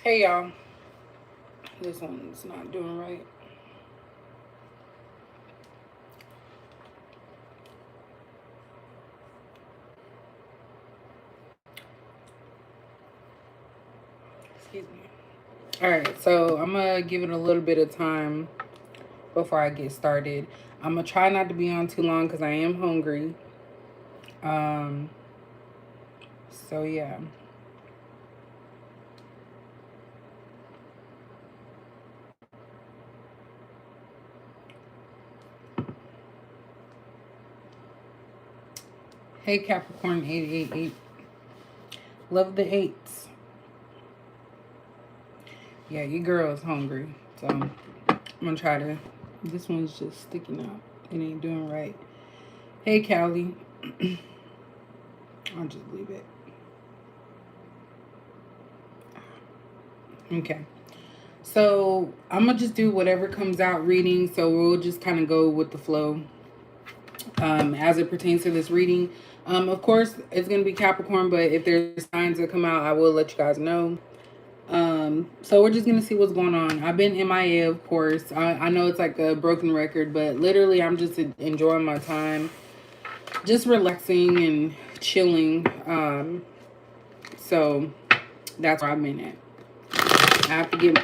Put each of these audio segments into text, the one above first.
Hey y'all, this one's not doing right. Excuse me. All right, so I'm gonna give it a little bit of time before I get started. I'm gonna try not to be on too long because I am hungry. Um, so yeah. Hey Capricorn 888, love the eights. Yeah, your girl is hungry, so I'm gonna try to. This one's just sticking out. It ain't doing right. Hey Callie, I'll just leave it. Okay. So I'm gonna just do whatever comes out reading. So we'll just kind of go with the flow as it pertains to this reading. Of course, it's gonna be Capricorn, but if there's signs that come out, I will let you guys know. So we're just gonna see what's going on. I've been MIA, of course. I know it's like a broken record, but literally, I'm just enjoying my time, just relaxing and chilling. So that's where I've been at. I have to get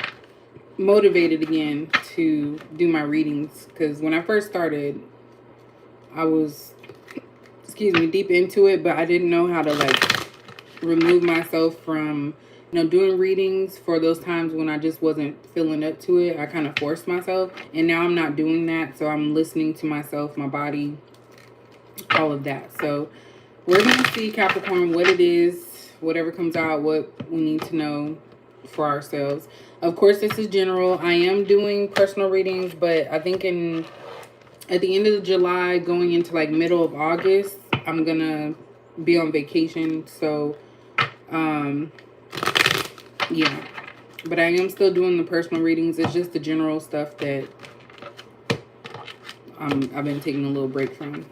motivated again to do my readings because when I first started, I was, excuse me, deep into it, but I didn't know how to like remove myself from, doing readings for those times when I just wasn't feeling up to it. I kind of forced myself, and now I'm not doing that. So I'm listening to myself, my body, all of that. So we're going to see, Capricorn, what it is, whatever comes out, what we need to know for ourselves. Of course, this is general. I am doing personal readings, but I think at the end of July, going into like middle of August, I'm going to be on vacation. So, um, yeah. But I am still doing the personal readings. It's just the general stuff that I've been taking a little break from.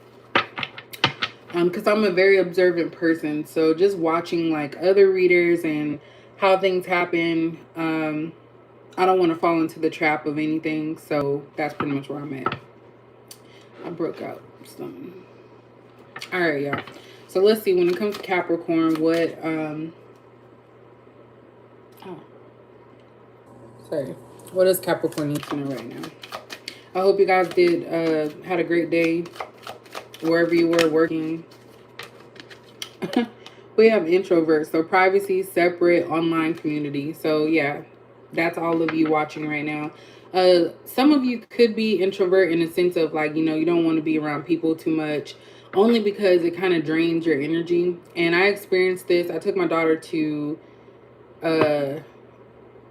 Because I'm a very observant person, so just watching like other readers and how things happen, I don't want to fall into the trap of anything. So that's pretty much where I'm at. I broke out something. All right, y'all. So let's see. When it comes to Capricorn, what? Oh, sorry. What does Capricorn need to know right now? I hope you guys did had a great day wherever you were working. We have introverts, so privacy, separate, online community. So yeah, that's all of you watching right now. Some of you could be introvert in a sense of like, you don't want to be around people too much, only because it kind of drains your energy. And I experienced this. I took my daughter to uh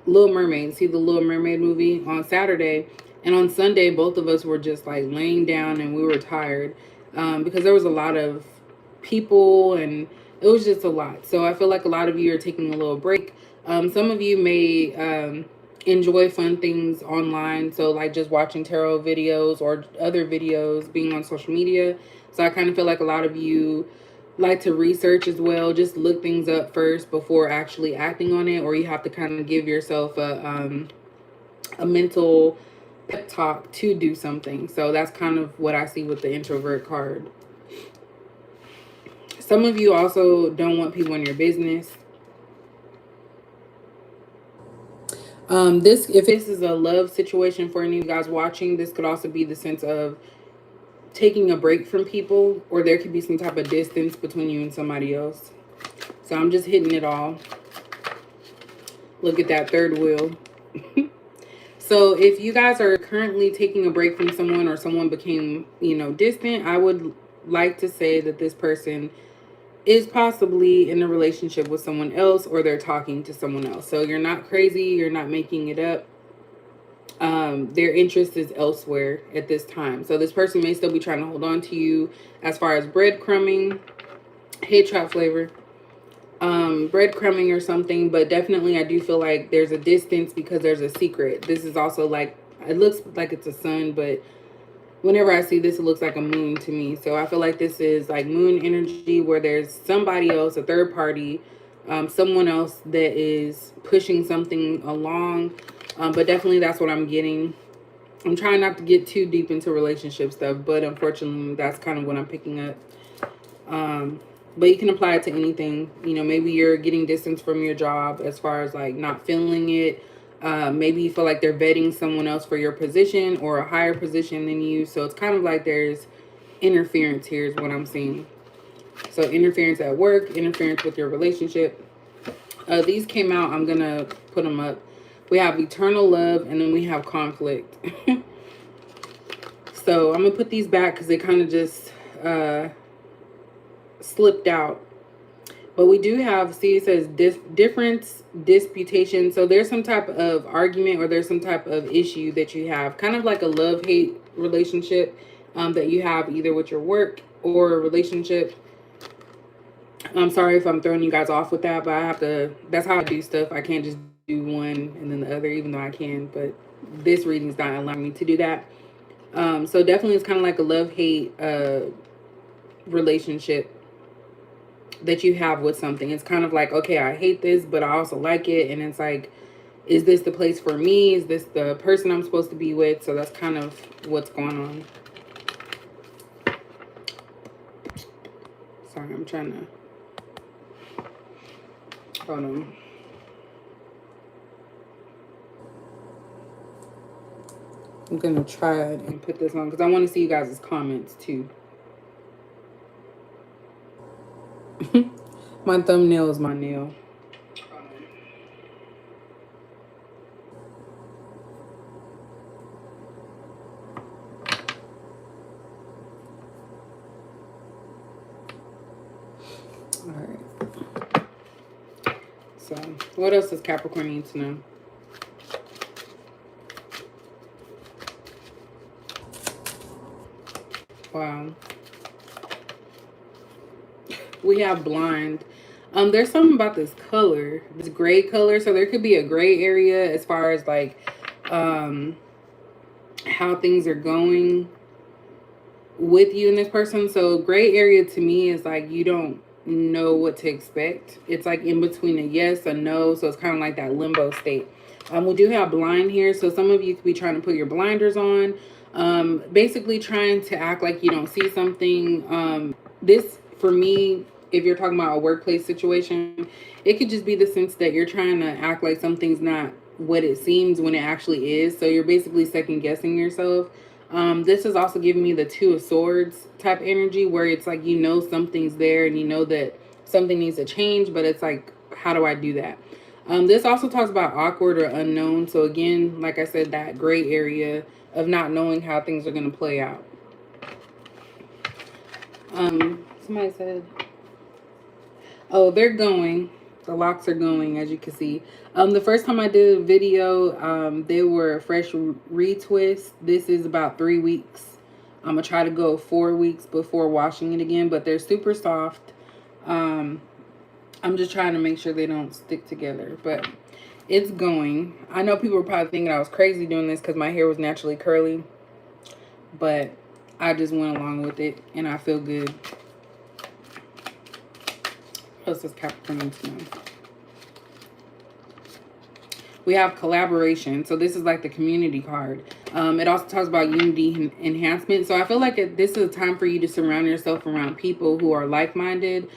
Little Mermaid, see the Little Mermaid movie on Saturday. And on Sunday, both of us were just like laying down and we were tired because there was a lot of people and it was just a lot. So I feel like a lot of you are taking a little break. Some of you may enjoy fun things online. So, like just watching tarot videos or other videos, being on social media. So, I kind of feel like a lot of you like to research as well, just look things up first before actually acting on it, or you have to kind of give yourself a mental pep talk to do something. So that's kind of what I see with the introvert card. Some of you also don't want people in your business. This, if this is a love situation for any of you guys watching, this could also be the sense of taking a break from people, or there could be some type of distance between you and somebody else. So I'm just hitting it all. Look at that third wheel. So if you guys are currently taking a break from someone, or someone became, distant, I would like to say that this person is possibly in a relationship with someone else, or they're talking to someone else. So you're not crazy, you're not making it up. Their interest is elsewhere at this time. So this person may still be trying to hold on to you as far as breadcrumbing, hey trap flavor, breadcrumbing or something, but definitely I do feel like there's a distance because there's a secret. This is also like, it looks like it's a sun, but whenever I see this, it looks like a moon to me. So I feel like this is like moon energy where there's somebody else, a third party, someone else that is pushing something along. But definitely that's what I'm getting. I'm trying not to get too deep into relationship stuff, but unfortunately that's kind of what I'm picking up. But you can apply it to anything. You know, maybe you're getting distance from your job as far as like not feeling it. Maybe you feel like they're vetting someone else for your position or a higher position than you. So it's kind of like there's interference here is what I'm seeing. So interference at work, interference with your relationship. These came out. I'm going to put them up. We have eternal love and then we have conflict. So I'm going to put these back because they kind of just slipped out. But we do have, see, it says difference, disputation. So there's some type of argument or there's some type of issue that you have. Kind of like a love-hate relationship that you have either with your work or a relationship. I'm sorry if I'm throwing you guys off with that, but I have to, that's how I do stuff. I can't just do one and then the other, even though I can. But this reading's not allowing me to do that. So definitely it's kind of like a love-hate relationship that you have with something. It's kind of like, okay, I hate this, but I also like it. And it's like, is this the place for me? Is this the person I'm supposed to be with? So that's kind of what's going on. Sorry, I'm trying to, hold on. I'm going to try and put this on because I want to see you guys' comments too. My thumbnail is my nail. All right. So, what else does Capricorn need to know? Wow. We have blind. There's something about this color, this gray color. So there could be a gray area as far as like how things are going with you and this person. So gray area to me is like you don't know what to expect. It's like in between a yes, a no. So it's kind of like that limbo state. We do have blind here. So some of you could be trying to put your blinders on. Basically trying to act like you don't see something. This, for me, if you're talking about a workplace situation, it could just be the sense that you're trying to act like something's not what it seems when it actually is. So you're basically second guessing yourself. This is also giving me the Two of Swords type energy where it's like, you know, something's there and you know that something needs to change, but it's like, how do I do that? This also talks about awkward or unknown. So again, like I said, that gray area of not knowing how things are going to play out. Somebody said, oh, they're going. The locks are going, as you can see. The first time I did a video, they were a fresh retwist. This is about 3 weeks. I'm going to try to go 4 weeks before washing it again, but they're super soft. I'm just trying to make sure they don't stick together, but it's going. I know people are probably thinking I was crazy doing this because my hair was naturally curly, but I just went along with it and I feel good. What else does Capricorn need to know? We have collaboration. So this is like the community card. It also talks about unity enhancement. So I feel like this is a time for you to surround yourself around people who are like-minded.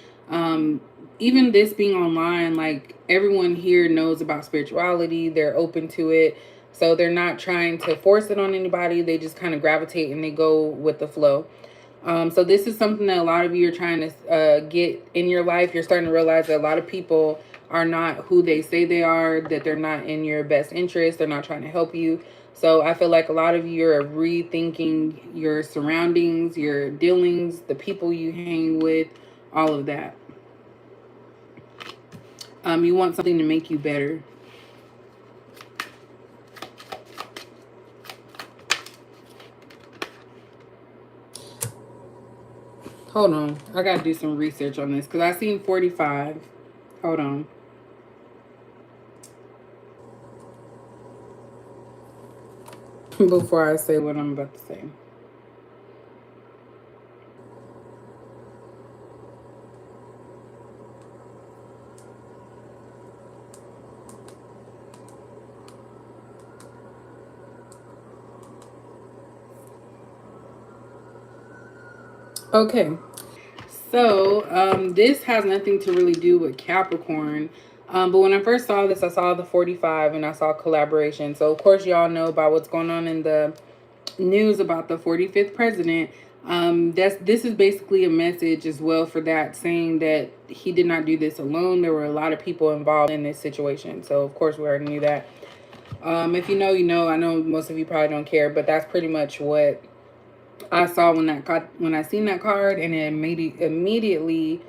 Even this being online, like everyone here knows about spirituality. They're open to it. So they're not trying to force it on anybody. They just kind of gravitate and they go with the flow. So this is something that a lot of you are trying to get in your life. You're starting to realize that a lot of people are not who they say they are, that they're not in your best interest. They're not trying to help you. So I feel like a lot of you are rethinking your surroundings, your dealings, the people you hang with, all of that. You want something to make you better. Hold on. I got to do some research on this because I seen 45. Hold on. Before I say what I'm about to say. Okay. So, this has nothing to really do with Capricorn. But when I first saw this, I saw the 45 and I saw collaboration. So, of course, y'all know about what's going on in the news about the 45th president. This is basically a message as well for that, saying that he did not do this alone. There were a lot of people involved in this situation. So, of course, we already knew that. If you know, you know. I know most of you probably don't care, but that's pretty much what I saw when I seen that card, and it immediately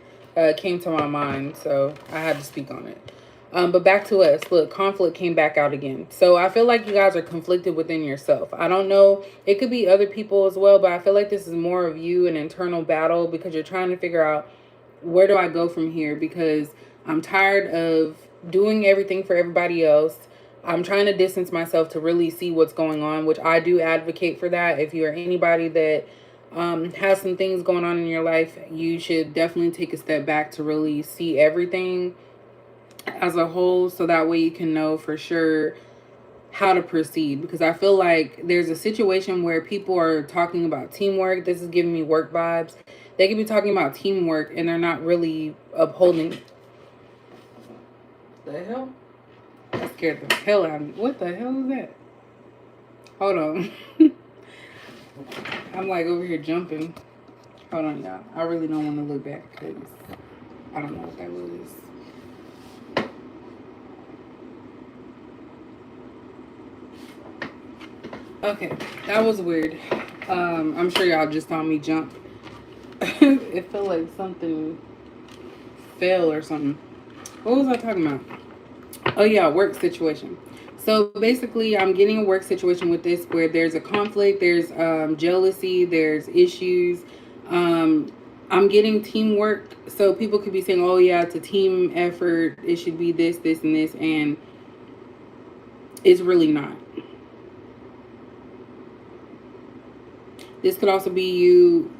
came to my mind. So I had to speak on it. But back to us. Look, conflict came back out again. So I feel like you guys are conflicted within yourself. I don't know. It could be other people as well, but I feel like this is more of you, an internal battle, because you're trying to figure out, where do I go from here? Because I'm tired of doing everything for everybody else. I'm trying to distance myself to really see what's going on, which I do advocate for that. If you're anybody that has some things going on in your life, you should definitely take a step back to really see everything as a whole, so that way you can know for sure how to proceed. Because I feel like there's a situation where people are talking about teamwork. This is giving me work vibes. They could be talking about teamwork and they're not really upholding. The hell? That scared the hell out of me. What the hell is that? Hold on. I'm like over here jumping. Hold on, y'all. I really don't want to look back because I don't know what that was. Okay, that was weird. I'm sure y'all just saw me jump. It felt like something fell or something. What was I talking about? Oh yeah, work situation. So basically, I'm getting a work situation with this where there's a conflict, there's jealousy, there's issues. Um, I'm getting teamwork. So people could be saying, "Oh yeah, it's a team effort. It should be this, this, and this," and it's really not. This could also be you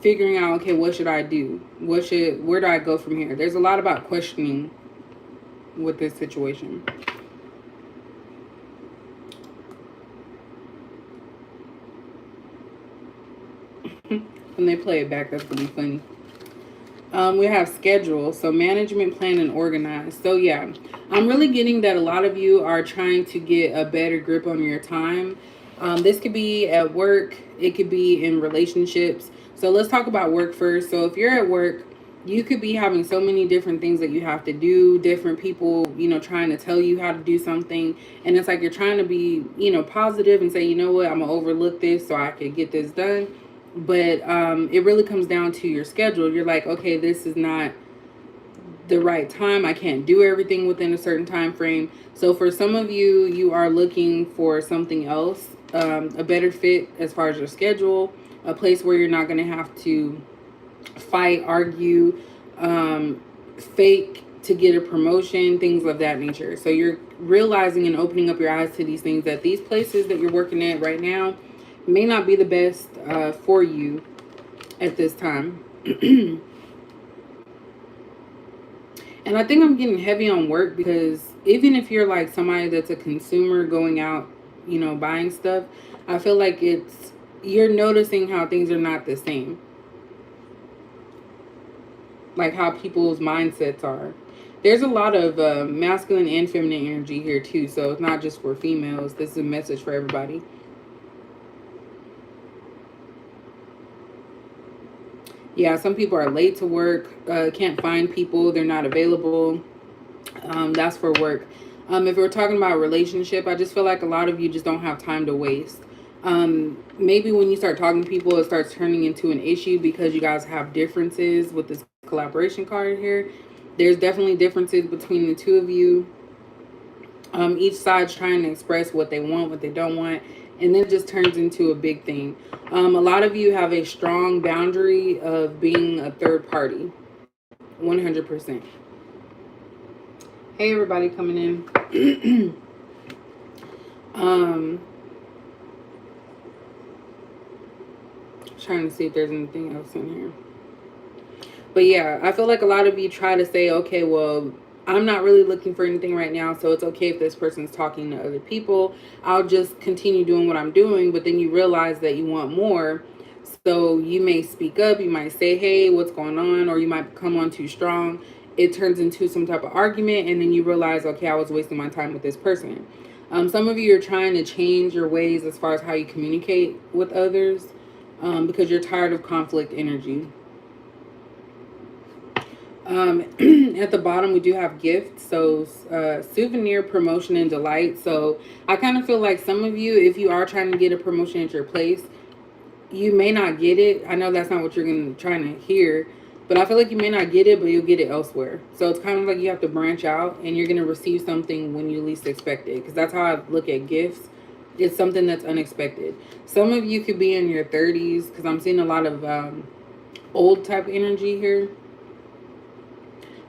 figuring out, okay, what should I do? Where do I go from here? There's a lot about questioning with this situation. When they play it back, that's gonna be funny. We have schedule, so management, plan, and organize. So yeah, I'm really getting that a lot of you are trying to get a better grip on your time. This could be at work, it could be in relationships. So let's talk about work first. So if you're at work, you could be having so many different things that you have to do, different people, trying to tell you how to do something. And it's like you're trying to be, positive and say, you know what, I'm gonna overlook this so I could get this done. But it really comes down to your schedule. You're like, okay, this is not the right time. I can't do everything within a certain time frame. So for some of you, you are looking for something else, a better fit as far as your schedule, a place where you're not going to have to fight, argue, fake to get a promotion, things of that nature. So you're realizing and opening up your eyes to these things, that these places that you're working at right now may not be the best for you at this time. And I think I'm getting heavy on work, because even if you're like somebody that's a consumer going out, buying stuff, I feel like you're noticing how things are not the same. Like how people's mindsets are. There's a lot of masculine and feminine energy here too. So it's not just for females. This is a message for everybody. Yeah, some people are late to work, can't find people, they're not available. That's for work. If we're talking about relationship, I just feel like a lot of you just don't have time to waste. Maybe when you start talking to people, it starts turning into an issue because you guys have differences with this collaboration card here. There's definitely differences between the two of you. Each side's trying to express what they want, what they don't want, and then it just turns into a big thing. A lot of you have a strong boundary of being a third party, 100%. Hey, everybody coming in. Trying to see if there's anything else in here. But yeah, I feel like a lot of you try to say, okay, well, I'm not really looking for anything right now, so it's okay if this person's talking to other people. I'll just continue doing what I'm doing. But then you realize that you want more. So you may speak up, you might say, hey, what's going on? Or you might come on too strong. It turns into some type of argument, and then you realize, okay, I was wasting my time with this person. Some of you are trying to change your ways as far as how you communicate with others, because you're tired of conflict energy. At the bottom, we do have gifts. So, souvenir, promotion, and delight. So, I kind of feel like some of you, if you are trying to get a promotion at your place, you may not get it. I know that's not what you're trying to hear, but I feel like you may not get it, but you'll get it elsewhere. So it's kind of like you have to branch out, and you're gonna receive something when you least expect it. Because that's how I look at gifts. It's something that's unexpected. Some of you could be in your 30s, because I'm seeing a lot of old type energy here.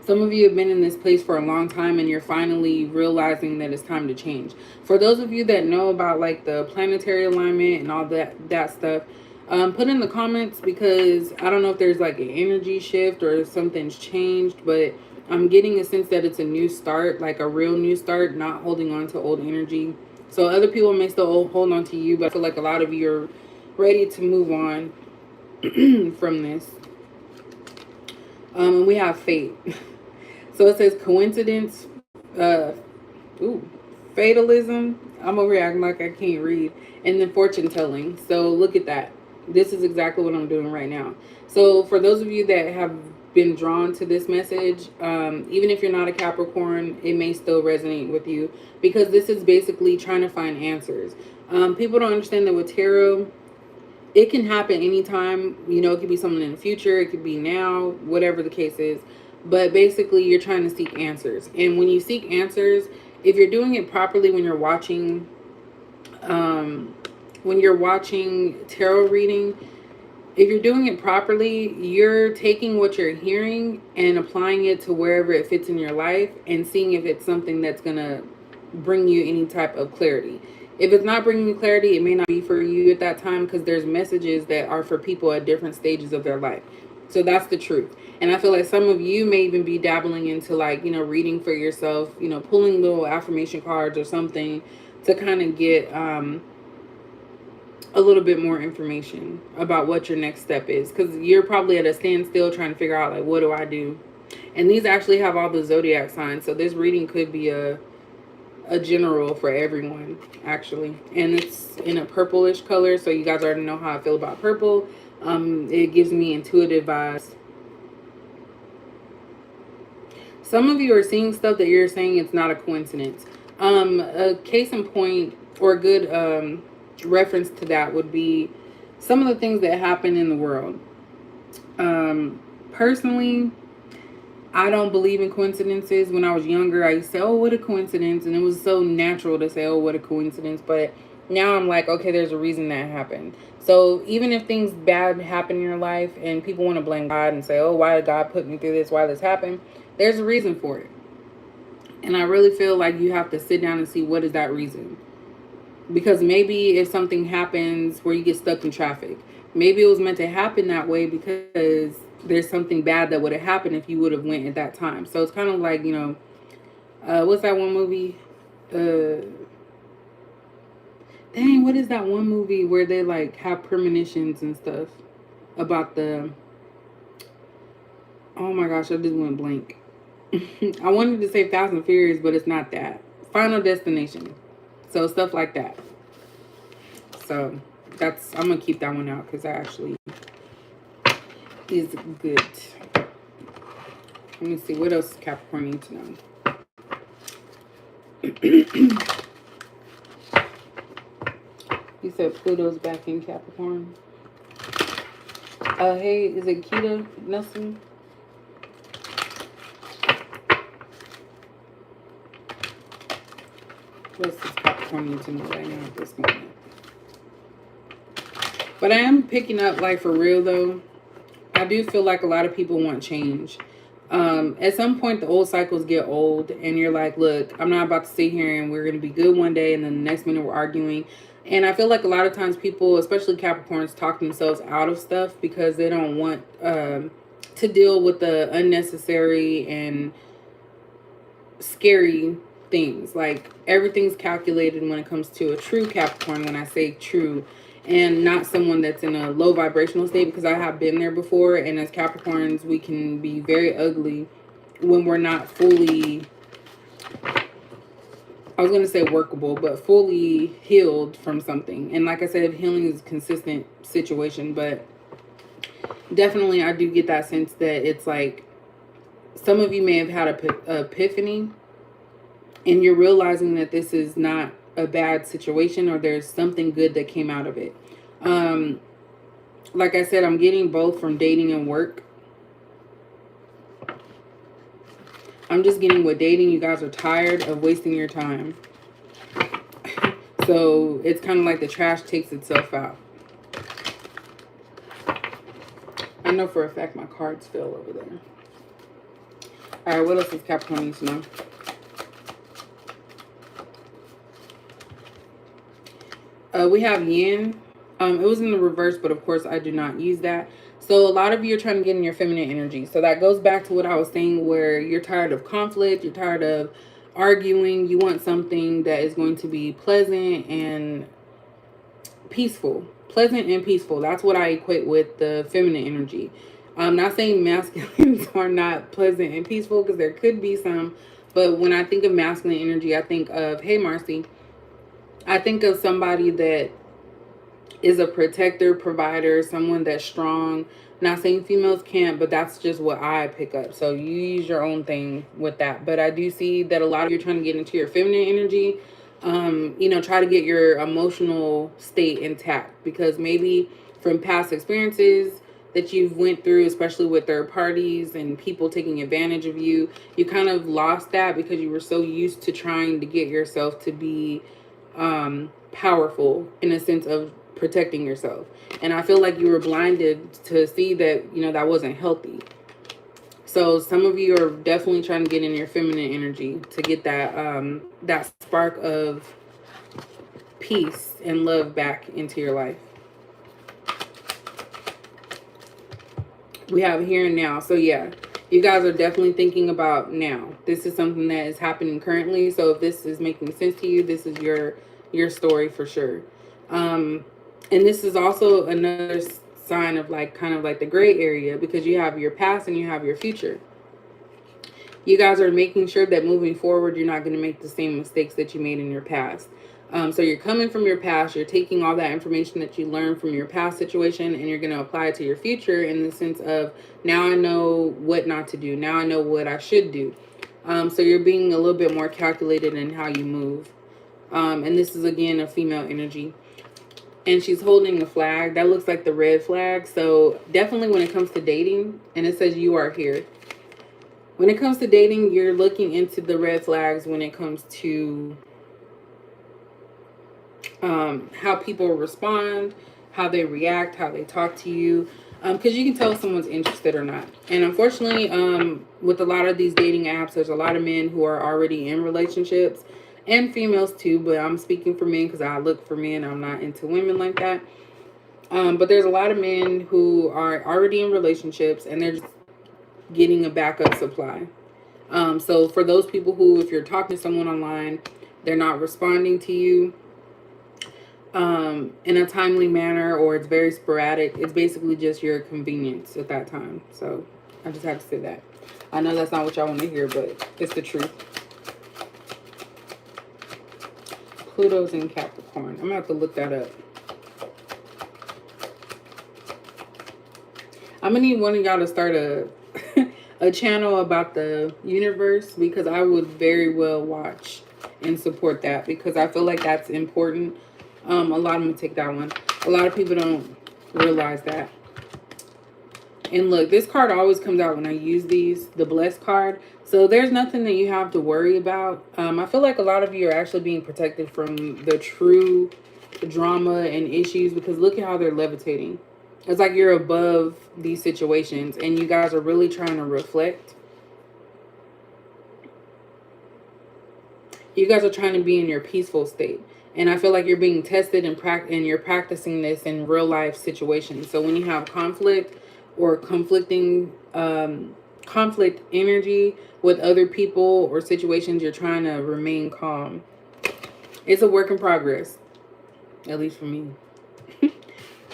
Some of you have been in this place for a long time, and you're finally realizing that it's time to change. For those of you that know about like the planetary alignment and all that stuff, put in the comments, because I don't know if there's like an energy shift or something's changed, but I'm getting a sense that it's a new start, like a real new start, not holding on to old energy. So other people may still hold on to you, but I feel like a lot of you are ready to move on from this. And we have fate. So it says coincidence, uh, ooh, fatalism. I'm over here acting like I can't read. And then fortune telling. So look at that. This is exactly what I'm doing right now. So for those of you that have been drawn to this message, even if you're not a Capricorn, it may still resonate with you, because this is basically trying to find answers. People don't understand that with tarot, it can happen anytime. You know, it could be something in the future, it could be now, whatever the case is. But basically, you're trying to seek answers. And when you seek answers, if you're doing it properly, um, when you're watching tarot reading, if you're doing it properly, you're taking what you're hearing and applying it to wherever it fits in your life, and seeing if it's something that's going to bring you any type of clarity. If it's not bringing you clarity, it may not be for you at that time, because there's messages that are for people at different stages of their life. So that's the truth. And I feel like some of you may even be dabbling into, like, you know, reading for yourself, you know, pulling little affirmation cards or something to kind of get a little bit more information about what your next step is, because you're probably at a standstill trying to figure out, like, what do I do? And these actually have all the zodiac signs, so this reading could be a general for everyone, actually. And it's in a purplish color, so you guys already know how I feel about purple. It gives me intuitive vibes. Some of you are seeing stuff that you're saying it's not a coincidence. A case in point, or a good reference to that, would be some of the things that happen in the world. Personally, I don't believe in coincidences. When I was younger, I used to say, oh, what a coincidence. And it was so natural to say, oh, what a coincidence. But now I'm like, okay, there's a reason that happened. So even if things bad happen in your life and people want to blame God and say, oh, why did God put me through this? Why this happened? There's a reason for it. And I really feel like you have to sit down and see, what is that reason? Because maybe if something happens where you get stuck in traffic, maybe it was meant to happen that way because there's something bad that would have happened if you would have went at that time. So it's kind of like, you know, what's that one movie? Dang, what is that one movie where they like have premonitions and stuff about the, oh my gosh, I just went blank. I wanted to say Fast and Furious, but it's not that. Final Destination. So stuff like that. So that's, I'm gonna keep that one out because that actually is good. Let me see, what else Capricorn need to know. You said Pluto's back in Capricorn. Hey, is it Keita Nelson? What's this Capricorn need to know right now at this moment? But I am picking up, like, for real though, I do feel like a lot of people want change. At some point, the old cycles get old, and you're like, look, I'm not about to sit here and we're going to be good one day, and then the next minute we're arguing. And I feel like a lot of times people, especially Capricorns, talk themselves out of stuff because they don't want to deal with the unnecessary and scary things. Like, everything's calculated when it comes to a true Capricorn. When I say true, and not someone that's in a low vibrational state, because I have been there before. And as Capricorns, we can be very ugly when we're not fully, I was going to say workable, but fully healed from something. And like I said, healing is a consistent situation, but definitely I do get that sense that it's like some of you may have had a epiphany, and you're realizing that this is not a bad situation, or there's something good that came out of it. Like I said, I'm getting both from dating and work. I'm just getting with dating. You guys are tired of wasting your time. So it's kind of like the trash takes itself out. I know for a fact my cards fell over there. All right, what else does Capricorn need to know? We have yin. It was in the reverse, but of course I do not use that. So a lot of you are trying to get in your feminine energy. So that goes back to what I was saying, where you're tired of conflict, you're tired of arguing. You want something that is going to be pleasant and peaceful. Pleasant and peaceful. That's what I equate with the feminine energy. I'm not saying masculines are not pleasant and peaceful, because there could be some. But when I think of masculine energy, I think of, hey, Marcy, I think of somebody that is a protector, provider, someone that's strong. Not saying females can't, but that's just what I pick up. So you use your own thing with that. But I do see that a lot of you are trying to get into your feminine energy. Try to get your emotional state intact, because maybe from past experiences that you've went through, especially with third parties and people taking advantage of you, you kind of lost that because you were so used to trying to get yourself to be powerful in a sense of protecting yourself. And I feel like you were blinded to see that, that wasn't healthy. So some of you are definitely trying to get in your feminine energy to get that spark of peace and love back into your life. We have here and now. So yeah, you guys are definitely thinking about now. This is something that is happening currently. So if this is making sense to you, this is your story for sure. And this is also another sign of kind of like the gray area, because you have your past and you have your future. You guys are making sure that moving forward, you're not going to make the same mistakes that you made in your past. So you're coming from your past, you're taking all that information that you learned from your past situation, and you're going to apply it to your future in the sense of, now I know what not to do. Now I know what I should do. So you're being a little bit more calculated in how you move. And this is, again, a female energy. And she's holding a flag. That looks like the red flag. So definitely when it comes to dating, and it says you are here. When it comes to dating, you're looking into the red flags when it comes to how people respond, how they react, how they talk to you. Because you can tell if someone's interested or not. And unfortunately, with a lot of these dating apps, there's a lot of men who are already in relationships, and females too, but I'm speaking for men because I look for men. I'm not into women like that. But there's a lot of men who are already in relationships, and they're just getting a backup supply. So for those people who, if you're talking to someone online, they're not responding to you in a timely manner, or it's very sporadic, it's basically just your convenience at that time. So I just have to say that. I know that's not what y'all want to hear, but it's the truth. Pluto's in Capricorn. I'm gonna have to look that up. I'm gonna need one of y'all to start a channel about the universe, because I would very well watch and support that, because I feel like that's important. A lot of them take that one. A lot of people don't realize that. And look, this card always comes out when I use these, the blessed card. So there's nothing that you have to worry about. I feel like a lot of you are actually being protected from the true drama and issues, because look at how they're levitating. It's like you're above these situations, and you guys are really trying to reflect. You guys are trying to be in your peaceful state. And I feel like you're being tested and you're practicing this in real life situations. So when you have conflict or conflicting conflict energy with other people or situations, you're trying to remain calm. It's a work in progress, at least for me.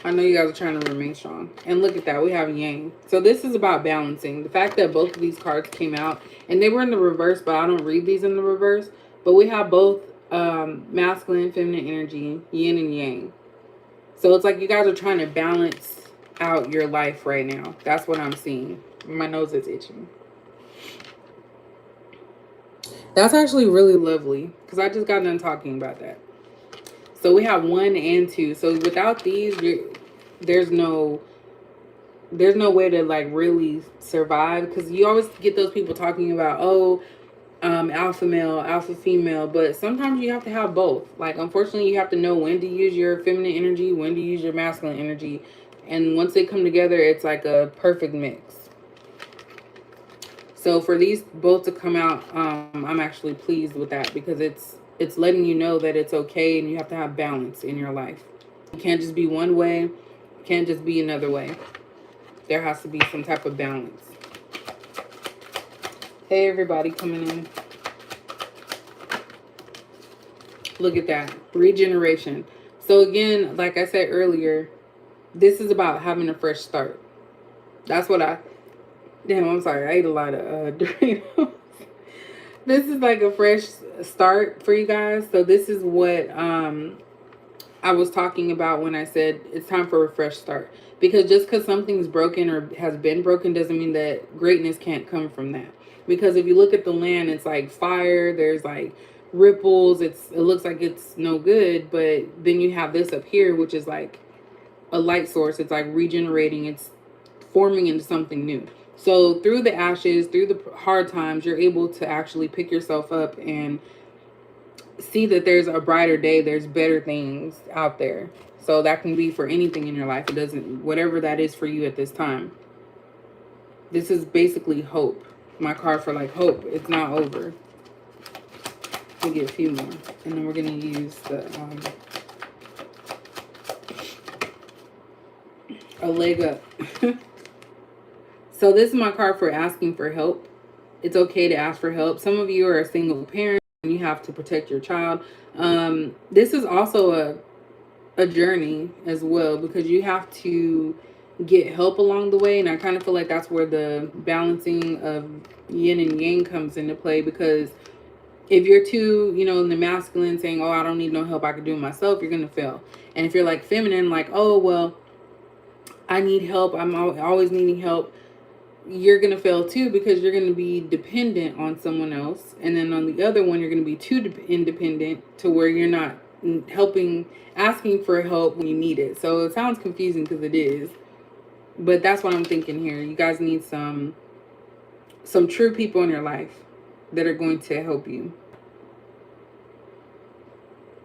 I know you guys are trying to remain strong. And look at that. We have Yang. So this is about balancing. The fact that both of these cards came out. And they were in the reverse, but I don't read these in the reverse. But we have both masculine, feminine energy, yin and yang. So it's like you guys are trying to balance out your life right now. That's what I'm seeing. My nose is itching. That's actually really lovely. Because I just got done talking about that. So we have 1 and 2. So without these, there's no way to like really survive, because you always get those people talking about, oh, alpha male, alpha female, but sometimes you have to have both. Like, unfortunately, you have to know when to use your feminine energy, when to use your masculine energy, and once they come together, it's like a perfect mix. So for these both to come out, I'm actually pleased with that, because it's letting you know that it's okay, and you have to have balance in your life. You can't just be one way, you can't just be another way. There has to be some type of balance. Hey, everybody coming in. Look at that. Regeneration. So again, like I said earlier, this is about having a fresh start. That's what damn, I'm sorry. I ate a lot of Doritos. This is like a fresh start for you guys. So this is what I was talking about when I said it's time for a fresh start. Because just because something's broken or has been broken doesn't mean that greatness can't come from that. Because if you look at the land, it's like fire, there's like ripples, it looks like it's no good, but then you have this up here, which is like a light source. It's like regenerating, it's forming into something new. So through the ashes, through the hard times, you're able to actually pick yourself up and see that there's a brighter day, there's better things out there. So that can be for anything in your life. It doesn't, whatever that is for you at this time. This is basically hope. My card for like hope. It's not over. We'll get a few more. And then we're going to use the a leg up. So this is my card for asking for help. It's okay to ask for help. Some of you are a single parent and you have to protect your child. This is also a journey as well, because you have to get help along the way. And I kind of feel like that's where the balancing of yin and yang comes into play, because if you're too, in the masculine saying, oh, I don't need no help, I can do it myself, you're going to fail. And if you're like feminine, like, oh, well, I need help, I'm always needing help, you're going to fail too, because you're going to be dependent on someone else. And then on the other one, you're going to be too independent to where you're not asking for help when you need it. So it sounds confusing, because it is. But that's what I'm thinking here. You guys need some true people in your life that are going to help you.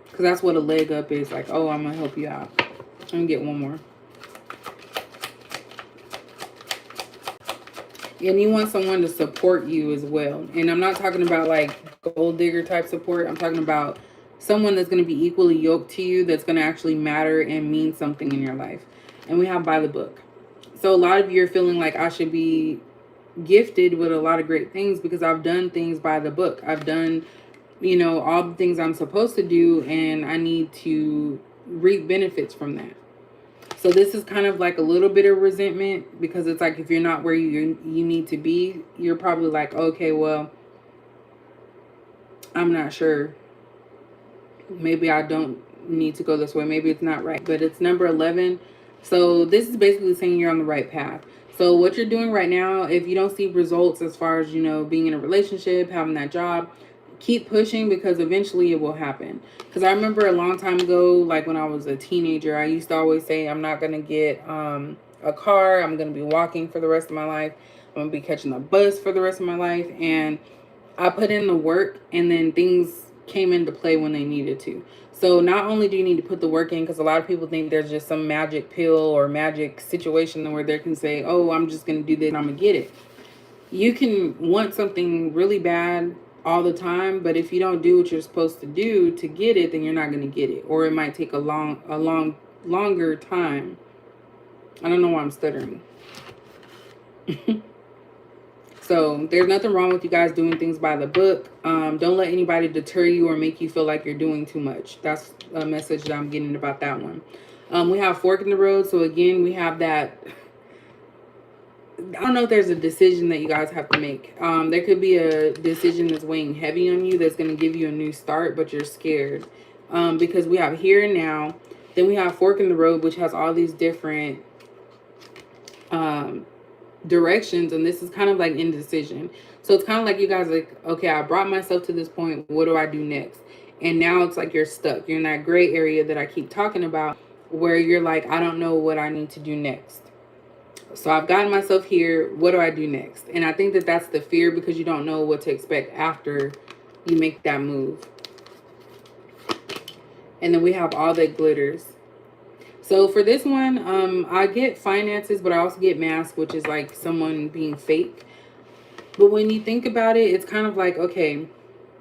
Because that's what a leg up is. Like, oh, I'm going to help you out. I'm going to get one more. And you want someone to support you as well. And I'm not talking about like gold digger type support. I'm talking about someone that's going to be equally yoked to you, that's going to actually matter and mean something in your life. And we have by the book. So a lot of you are feeling like I should be gifted with a lot of great things because I've done things by the book. I've done, all the things I'm supposed to do, and I need to reap benefits from that. So this is kind of like a little bit of resentment, because it's like if you're not where you need to be, you're probably like, okay, well, I'm not sure. Maybe I don't need to go this way. Maybe it's not right. But it's number 11. So this is basically saying you're on the right path. So what you're doing right now, if you don't see results as far as, being in a relationship, having that job, keep pushing, because eventually it will happen. Because I remember a long time ago, like when I was a teenager, I used to always say, I'm not going to get a car. I'm going to be walking for the rest of my life. I'm going to be catching the bus for the rest of my life. And I put in the work, and then things came into play when they needed to. So not only do you need to put the work in, because a lot of people think there's just some magic pill or magic situation where they can say, oh, I'm just going to do this and I'm going to get it. You can want something really bad all the time, but if you don't do what you're supposed to do to get it, then you're not going to get it. Or it might take a longer time. I don't know why I'm stuttering. So there's nothing wrong with you guys doing things by the book. Don't let anybody deter you or make you feel like you're doing too much. That's a message that I'm getting about that one. We have fork in the road. So again, we have that. I don't know if there's a decision that you guys have to make. There could be a decision that's weighing heavy on you that's going to give you a new start, but you're scared. Because we have here and now. Then we have fork in the road, which has all these different directions. And this is kind of like indecision. So it's kind of like you guys like, okay, I brought myself to this point. What do I do next? And now it's like you're stuck. You're in that gray area that I keep talking about where you're like, I don't know what I need to do next. So I've gotten myself here. What do I do next? And I think that that's the fear because you don't know what to expect after you make that move. And then we have all that glitters. So for this one, I get finances, but I also get mask, which is like someone being fake. But when you think about it, it's kind of like, okay,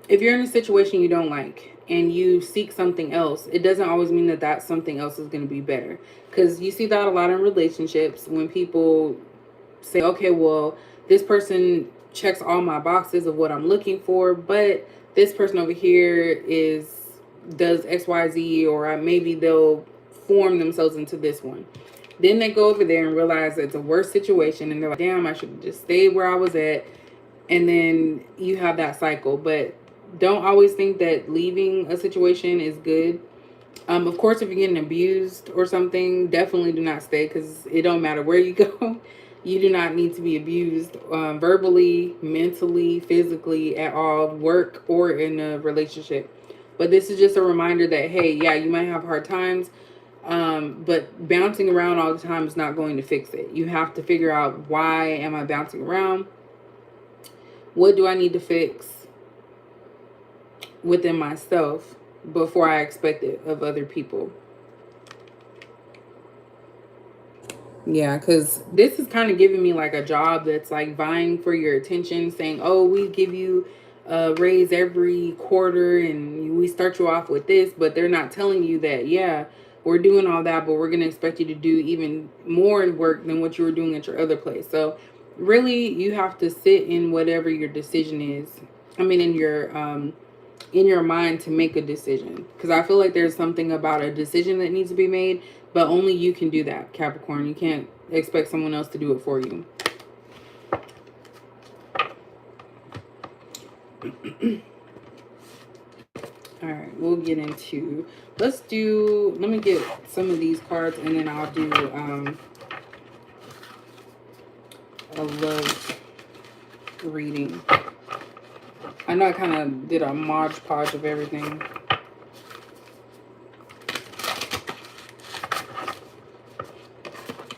if you're in a situation you don't like and you seek something else, it doesn't always mean that that something else is going to be better. Because you see that a lot in relationships when people say, okay, well, this person checks all my boxes of what I'm looking for, but this person over here does XYZ, or maybe they'll form themselves into this one. Then they go over there and realize it's a worse situation and they're like, damn, I should have just stayed where I was at. And then you have that cycle. But don't always think that leaving a situation is good. Of course, if you're getting abused or something, definitely do not stay, because it don't matter where you go. You do not need to be abused verbally, mentally, physically, at all, work or in a relationship. But this is just a reminder that, hey, yeah, you might have hard times, but bouncing around all the time is not going to fix it. You have to figure out, why am I bouncing around? What do I need to fix within myself before I expect it of other people? Yeah, because this is kind of giving me like a job that's like vying for your attention, saying, oh, we give you a raise every quarter and we start you off with this, but they're not telling you that, yeah, we're doing all that, but we're going to expect you to do even more work than what you were doing at your other place. So really, you have to sit in whatever your decision is. I mean, in your mind to make a decision, because I feel like there's something about a decision that needs to be made, but only you can do that, Capricorn. You can't expect someone else to do it for you. All right, we'll get into, let me get some of these cards and then I'll do a love reading. I know I kind of did a Mod Podge of everything.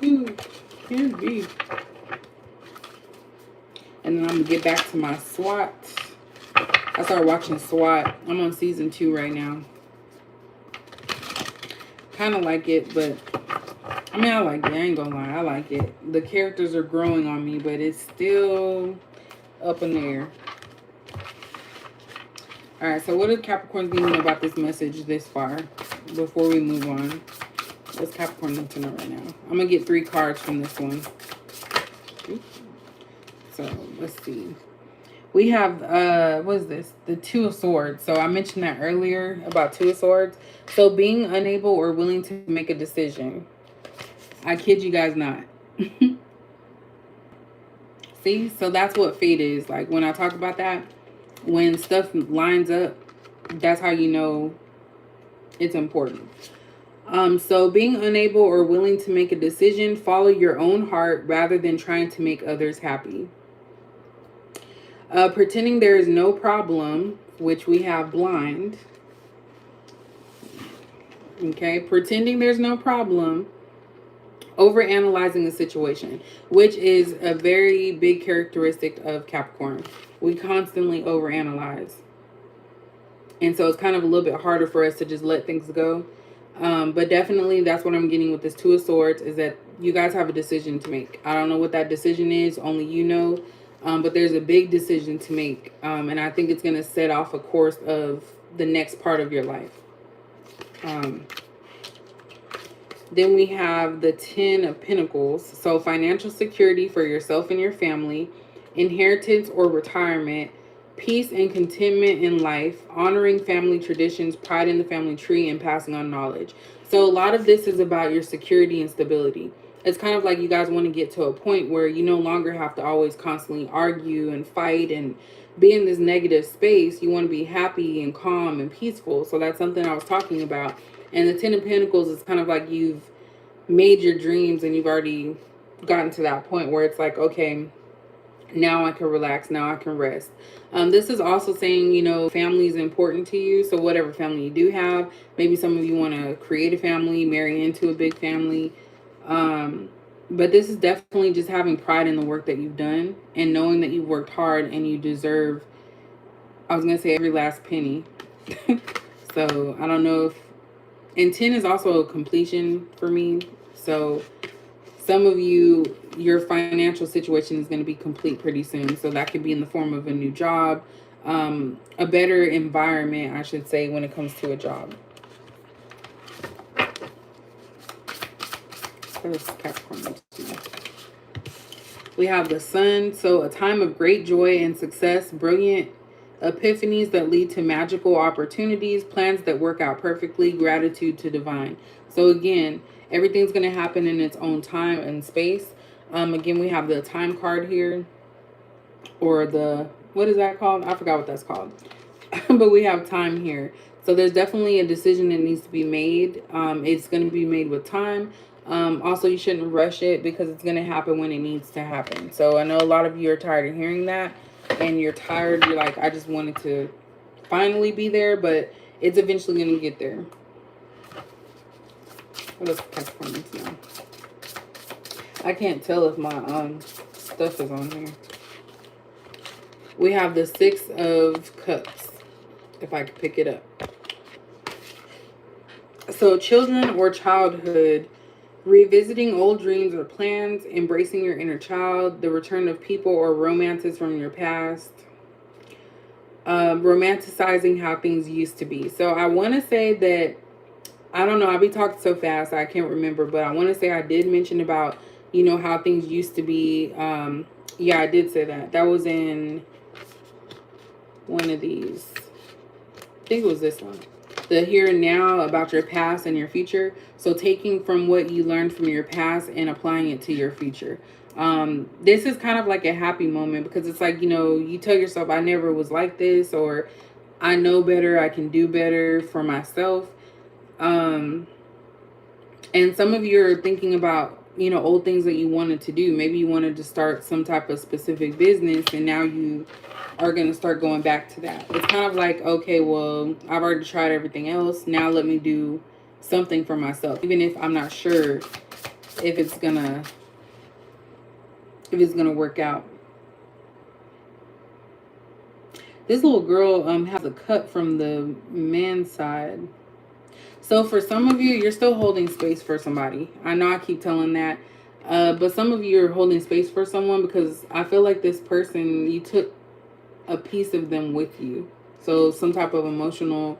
Ooh, can't be. And then I'm going to get back to my SWAT. I started watching SWAT. I'm on season 2 right now. Kind of like it, but I mean, I like it. I ain't gonna lie. I like it. The characters are growing on me, but it's still up in the air. All right, so what does Capricorn need to know about this message this far before we move on? What's Capricorn need to know right now? I'm going to get 3 cards from this one. So, let's see. We have, what is this? The 2 of Swords. So, I mentioned that earlier about 2 of Swords. So, being unable or willing to make a decision. I kid you guys not. See? So, that's what fate is. Like, when I talk about that, when stuff lines up, that's how you know it's important. So being unable or willing to make a decision, follow your own heart rather than trying to make others happy. Pretending there is no problem, which we have blind. Okay, pretending there's no problem. Overanalyzing the situation, which is a very big characteristic of Capricorn. We constantly overanalyze. And so it's kind of a little bit harder for us to just let things go. But definitely that's what I'm getting with this 2 of Swords, is that you guys have a decision to make. I don't know what that decision is. Only you know. But there's a big decision to make. And I think it's going to set off a course of the next part of your life. Then we have the 10 of Pentacles. So financial security for yourself and your family, inheritance or retirement, peace and contentment in life, honoring family traditions, pride in the family tree, and passing on knowledge. So a lot of this is about your security and stability. It's kind of like you guys want to get to a point where you no longer have to always constantly argue and fight and be in this negative space. You want to be happy and calm and peaceful. So that's something I was talking about. And the Ten of Pentacles is kind of like you've made your dreams and you've already gotten to that point where it's like, okay, now I can relax, now I can rest. This is also saying, family is important to you. So whatever family you do have, maybe some of you want to create a family, marry into a big family. But this is definitely just having pride in the work that you've done and knowing that you've worked hard and you deserve, I was going to say, every last penny. So I don't know if, and 10 is also a completion for me. So some of you, your financial situation is going to be complete pretty soon. So that could be in the form of a new job, a better environment, I should say, when it comes to a job. Capricorn. We have the sun. So a time of great joy and success, brilliant epiphanies that lead to magical opportunities, plans that work out perfectly, gratitude to divine. So again, everything's going to happen in its own time and space. Again, we have the time card here, or the, what is that called? I forgot what that's called. But we have time here. So there's definitely a decision that needs to be made. It's going to be made with time. Also, you shouldn't rush it because it's going to happen when it needs to happen. So I know a lot of you are tired of hearing that. And you're tired, you're like, I just wanted to finally be there, but it's eventually going to get there. Let's Capricorn now. I can't tell if my stuff is on here. We have the 6 of Cups, if I could pick it up. So children or childhood, revisiting old dreams or plans, embracing your inner child, the return of people or romances from your past, romanticizing how things used to be. So I want to say that, I don't know, I'll be talking so fast, I can't remember, but I want to say I did mention about, how things used to be. Yeah, I did say that. That was in one of these. I think it was this one. The here and now, about your past and your future. So taking from what you learned from your past and applying it to your future. This is kind of like a happy moment because it's like, you tell yourself, I never was like this, or I know better, I can do better for myself. And some of you are thinking about, old things that you wanted to do. Maybe you wanted to start some type of specific business and now you are going to start going back to that. It's kind of like, okay, well, I've already tried everything else. Now let me do something for myself. Even if I'm not sure if it's going to work out. This little girl has a cut from the man's side. So for some of you, you're still holding space for somebody. I know I keep telling that. But some of you are holding space for someone because I feel like this person, you took a piece of them with you. So some type of emotional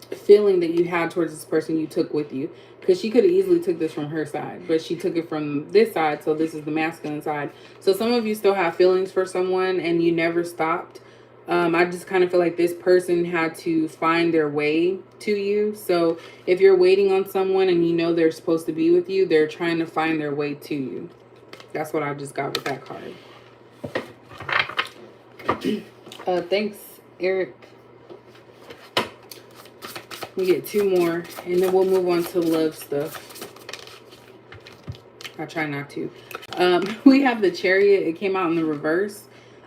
feeling that you had towards this person you took with you. Because she could have easily took this from her side. But she took it from this side. So this is the masculine side. So some of you still have feelings for someone and you never stopped. I just kind of feel like this person had to find their way to you. So if you're waiting on someone and they're supposed to be with you, they're trying to find their way to you. That's what I just got with that card. Thanks, Eric. We get 2 more and then we'll move on to love stuff. I try not to. We have the Chariot. It came out in the reverse.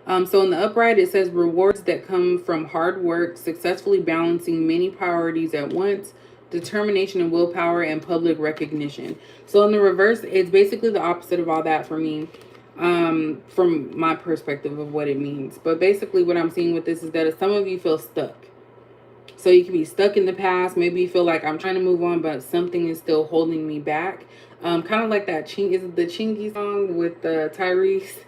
So in the upright, it says rewards that come from hard work, successfully balancing many priorities at once, determination and willpower, and public recognition. So in the reverse, it's basically the opposite of all that for me, from my perspective of what it means. But basically what I'm seeing with this is that some of you feel stuck. So you can be stuck in the past. Maybe you feel like I'm trying to move on, but something is still holding me back. Kind of like that is it the Chingy song with Tyrese?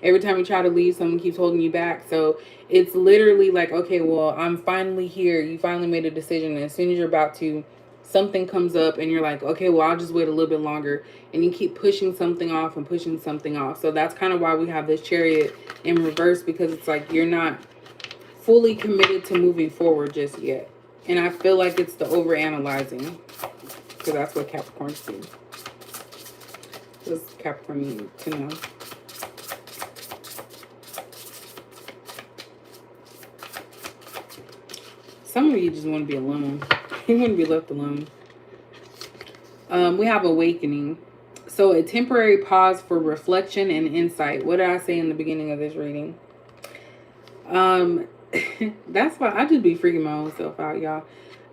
Every time you try to leave, someone keeps holding you back. So it's literally like, okay, well, I'm finally here. You finally made a decision. And as soon as you're about to something comes up and you're like, okay, well, I'll just wait a little bit longer. And you keep pushing something off and pushing something off. So that's kind of why we have this Chariot in reverse, because it's like you're not fully committed to moving forward just yet. And I feel like it's the overanalyzing, because that's what Capricorns do. This Capricorn need to know. Some of you just want to be alone. You want to be left alone. We have awakening. So a temporary pause for reflection and insight. What did I say in the beginning of this reading? That's why I just be freaking my own self out, y'all.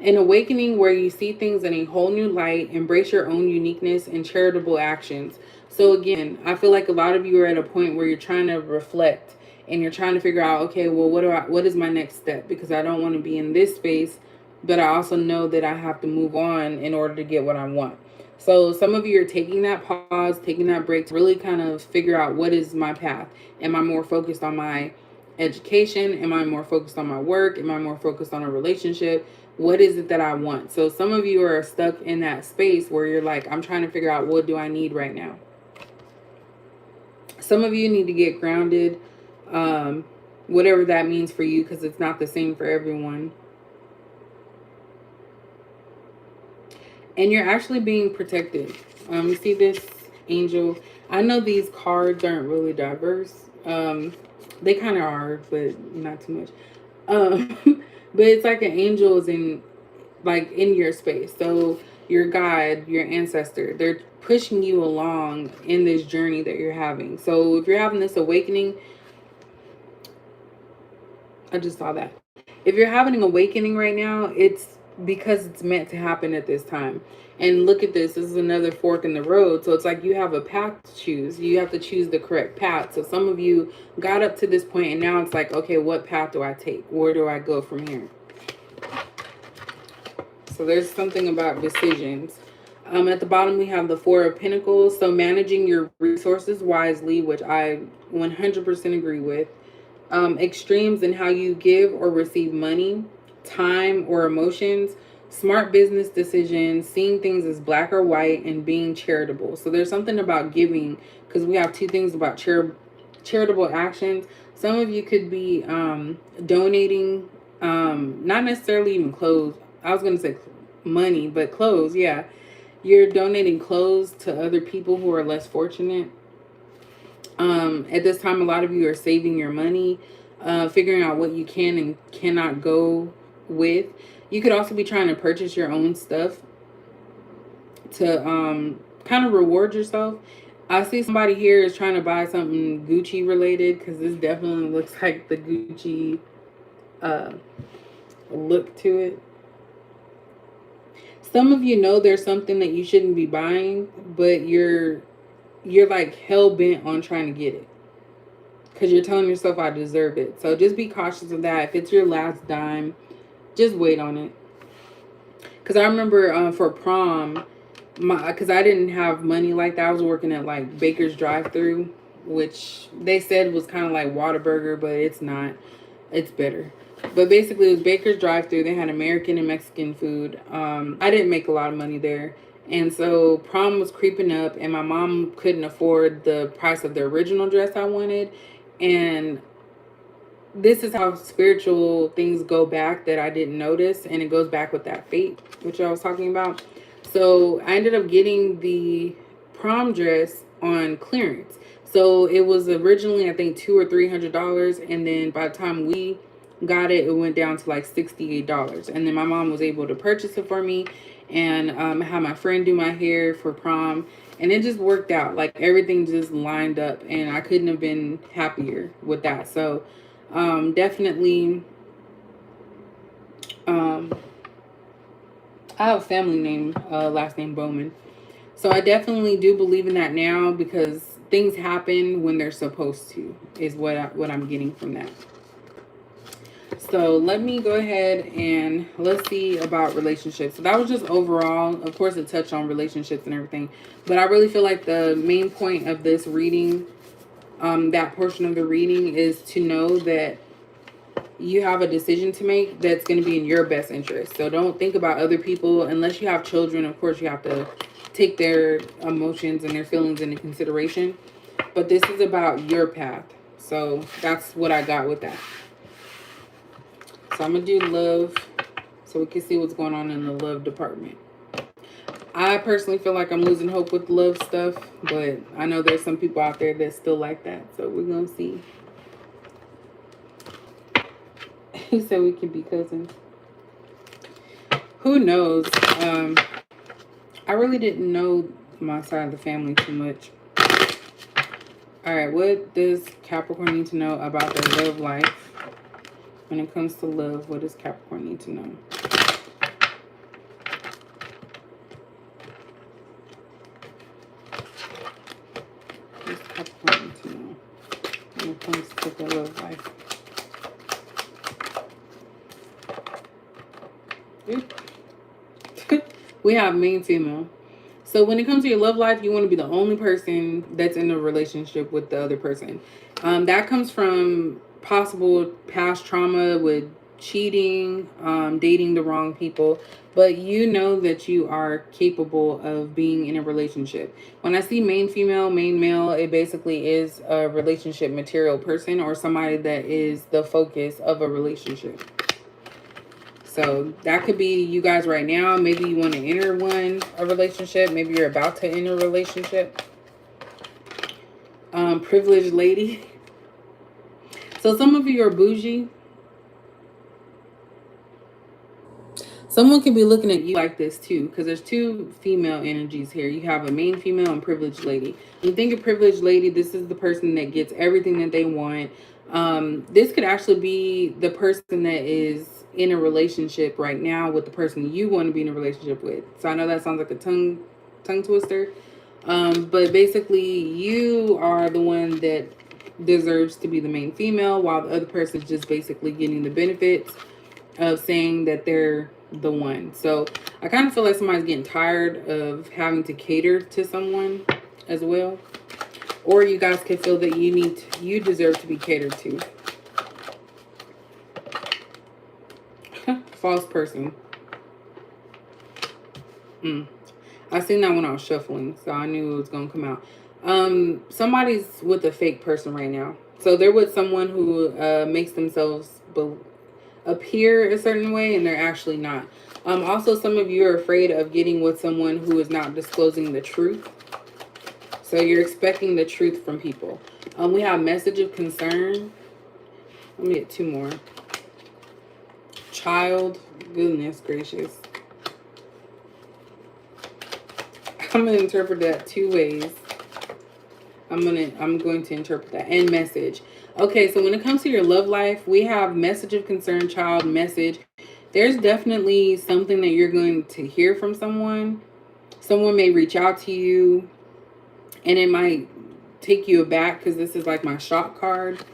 An awakening where you see things in a whole new light, embrace your own uniqueness and charitable actions. So again, I feel like a lot of you are at a point where you're trying to reflect and you're trying to figure out, okay, well, what is my next step? Because I don't want to be in this space, but I also know that I have to move on in order to get what I want. So some of you are taking that pause, taking that break to really kind of figure out, what is my path? Am I more focused on my education? Am I more focused on my work? Am I more focused on a relationship? What is it that I want? So some of you are stuck in that space where you're like, I'm trying to figure out, what do I need right now? Some of you need to get grounded, whatever that means for you, because it's not the same for everyone. And you're actually being protected. You see this angel? I know these cards aren't really diverse. They kind of are, but not too much. But it's like an angel is in your space. So your guide, your ancestor, they're pushing you along in this journey that you're having. So if you're having this awakening, I just saw that. If you're having an awakening right now, it's because it's meant to happen at this time. And look at this. This is another fork in the road. So it's like you have a path to choose. You have to choose the correct path. So some of you got up to this point and now it's like, okay, what path do I take? Where do I go from here? So there's something about decisions. At the bottom, we have the Four of Pentacles. So managing your resources wisely, which I 100% agree with. Extremes in how you give or receive money, time, or emotions. Smart business decisions, seeing things as black or white, and being charitable. So there's something about giving, because we have two things about charitable actions. Some of you could be donating, not necessarily even clothes. I was going to say money, but clothes, yeah. You're donating clothes to other people who are less fortunate. At this time, a lot of you are saving your money, figuring out what you can and cannot go with. You could also be trying to purchase your own stuff to kind of reward yourself. I see somebody here is trying to buy something Gucci related, because this definitely looks like the Gucci look to it. Some of you know there's something that you shouldn't be buying, but you're like hell-bent on trying to get it, because you're telling yourself, I deserve it. So just be cautious of that. If it's your last dime, just wait on it. Because I remember for prom, because I didn't have money like that. I was working at like Baker's drive-thru, which they said was kind of like Whataburger, but it's not. It's better. But basically it was Baker's drive-thru. They had American and Mexican food. I didn't make a lot of money there. And so prom was creeping up, and my mom couldn't afford the price of the original dress I wanted. And this is how spiritual things go back that I didn't notice. And it goes back with that fate, which I was talking about. So I ended up getting the prom dress on clearance. So it was originally, I think, $200 or $300. And then by the time we got it, it went down to like $68. And then my mom was able to purchase it for me. And I had my friend do my hair for prom. And it just worked out. Like everything just lined up. And I couldn't have been happier with that. So definitely, I have a family name, last name Bowman. So I definitely do believe in that now, because things happen when they're supposed to, is what I'm getting from that. So let me go ahead and let's see about relationships. So that was just overall. Of course, it touched on relationships and everything. But I really feel like the main point of this reading, that portion of the reading, is to know that you have a decision to make that's going to be in your best interest. So don't think about other people unless you have children. Of course, you have to take their emotions and their feelings into consideration. But this is about your path. So that's what I got with that. So I'm going to do love so we can see what's going on in the love department. I personally feel like I'm losing hope with love stuff, but I know there's some people out there that still like that. So we're going to see. He said we can be cousins. Who knows? I really didn't know my side of the family too much. All right, what does Capricorn need to know about their love life? When it comes to love, what does Capricorn need to know? What does Capricorn need to know when it comes to their love life? We have main female. So when it comes to your love life, you want to be the only person that's in a relationship with the other person. That comes from possible past trauma with cheating, dating the wrong people. But you know that you are capable of being in a relationship. When I see main female, main male, it basically is a relationship material person or somebody that is the focus of a relationship. So that could be you guys right now. Maybe you want to enter a relationship. Maybe you're about to enter a relationship. Privileged lady. So some of you are bougie. Someone can be looking at you like this too, because there's two female energies here. You have a main female and privileged lady. When you think of privileged lady, this is the person that gets everything that they want. This could actually be the person that is in a relationship right now with the person you want to be in a relationship with. So I know that sounds like a tongue twister. But basically you are the one that deserves to be the main female, while the other person is just basically getting the benefits of saying that they're the one. So I kind of feel like somebody's getting tired of having to cater to someone as well. Or you guys could feel that you deserve to be catered to. False person. I seen that when I was shuffling, so I knew it was gonna come out. Somebody's with a fake person right now. So they're with someone who makes themselves appear a certain way and they're actually not. Also, some of you are afraid of getting with someone who is not disclosing the truth. So you're expecting the truth from people. We have message of concern. Let me get two more. Child. Goodness gracious. I'm going to interpret that two ways. I'm going to interpret that. And message. Okay, so when it comes to your love life, we have message of concern, child, message. There's definitely something that you're going to hear from someone. Someone may reach out to you and it might take you aback because this is like my shock card.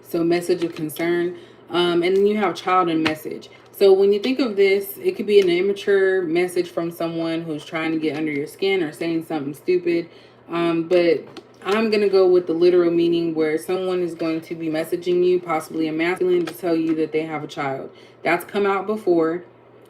So message of concern. And then you have child and message. So when you think of this, it could be an immature message from someone who's trying to get under your skin or saying something stupid. But I'm going to go with the literal meaning where someone is going to be messaging you, possibly a masculine, to tell you that they have a child. That's come out before,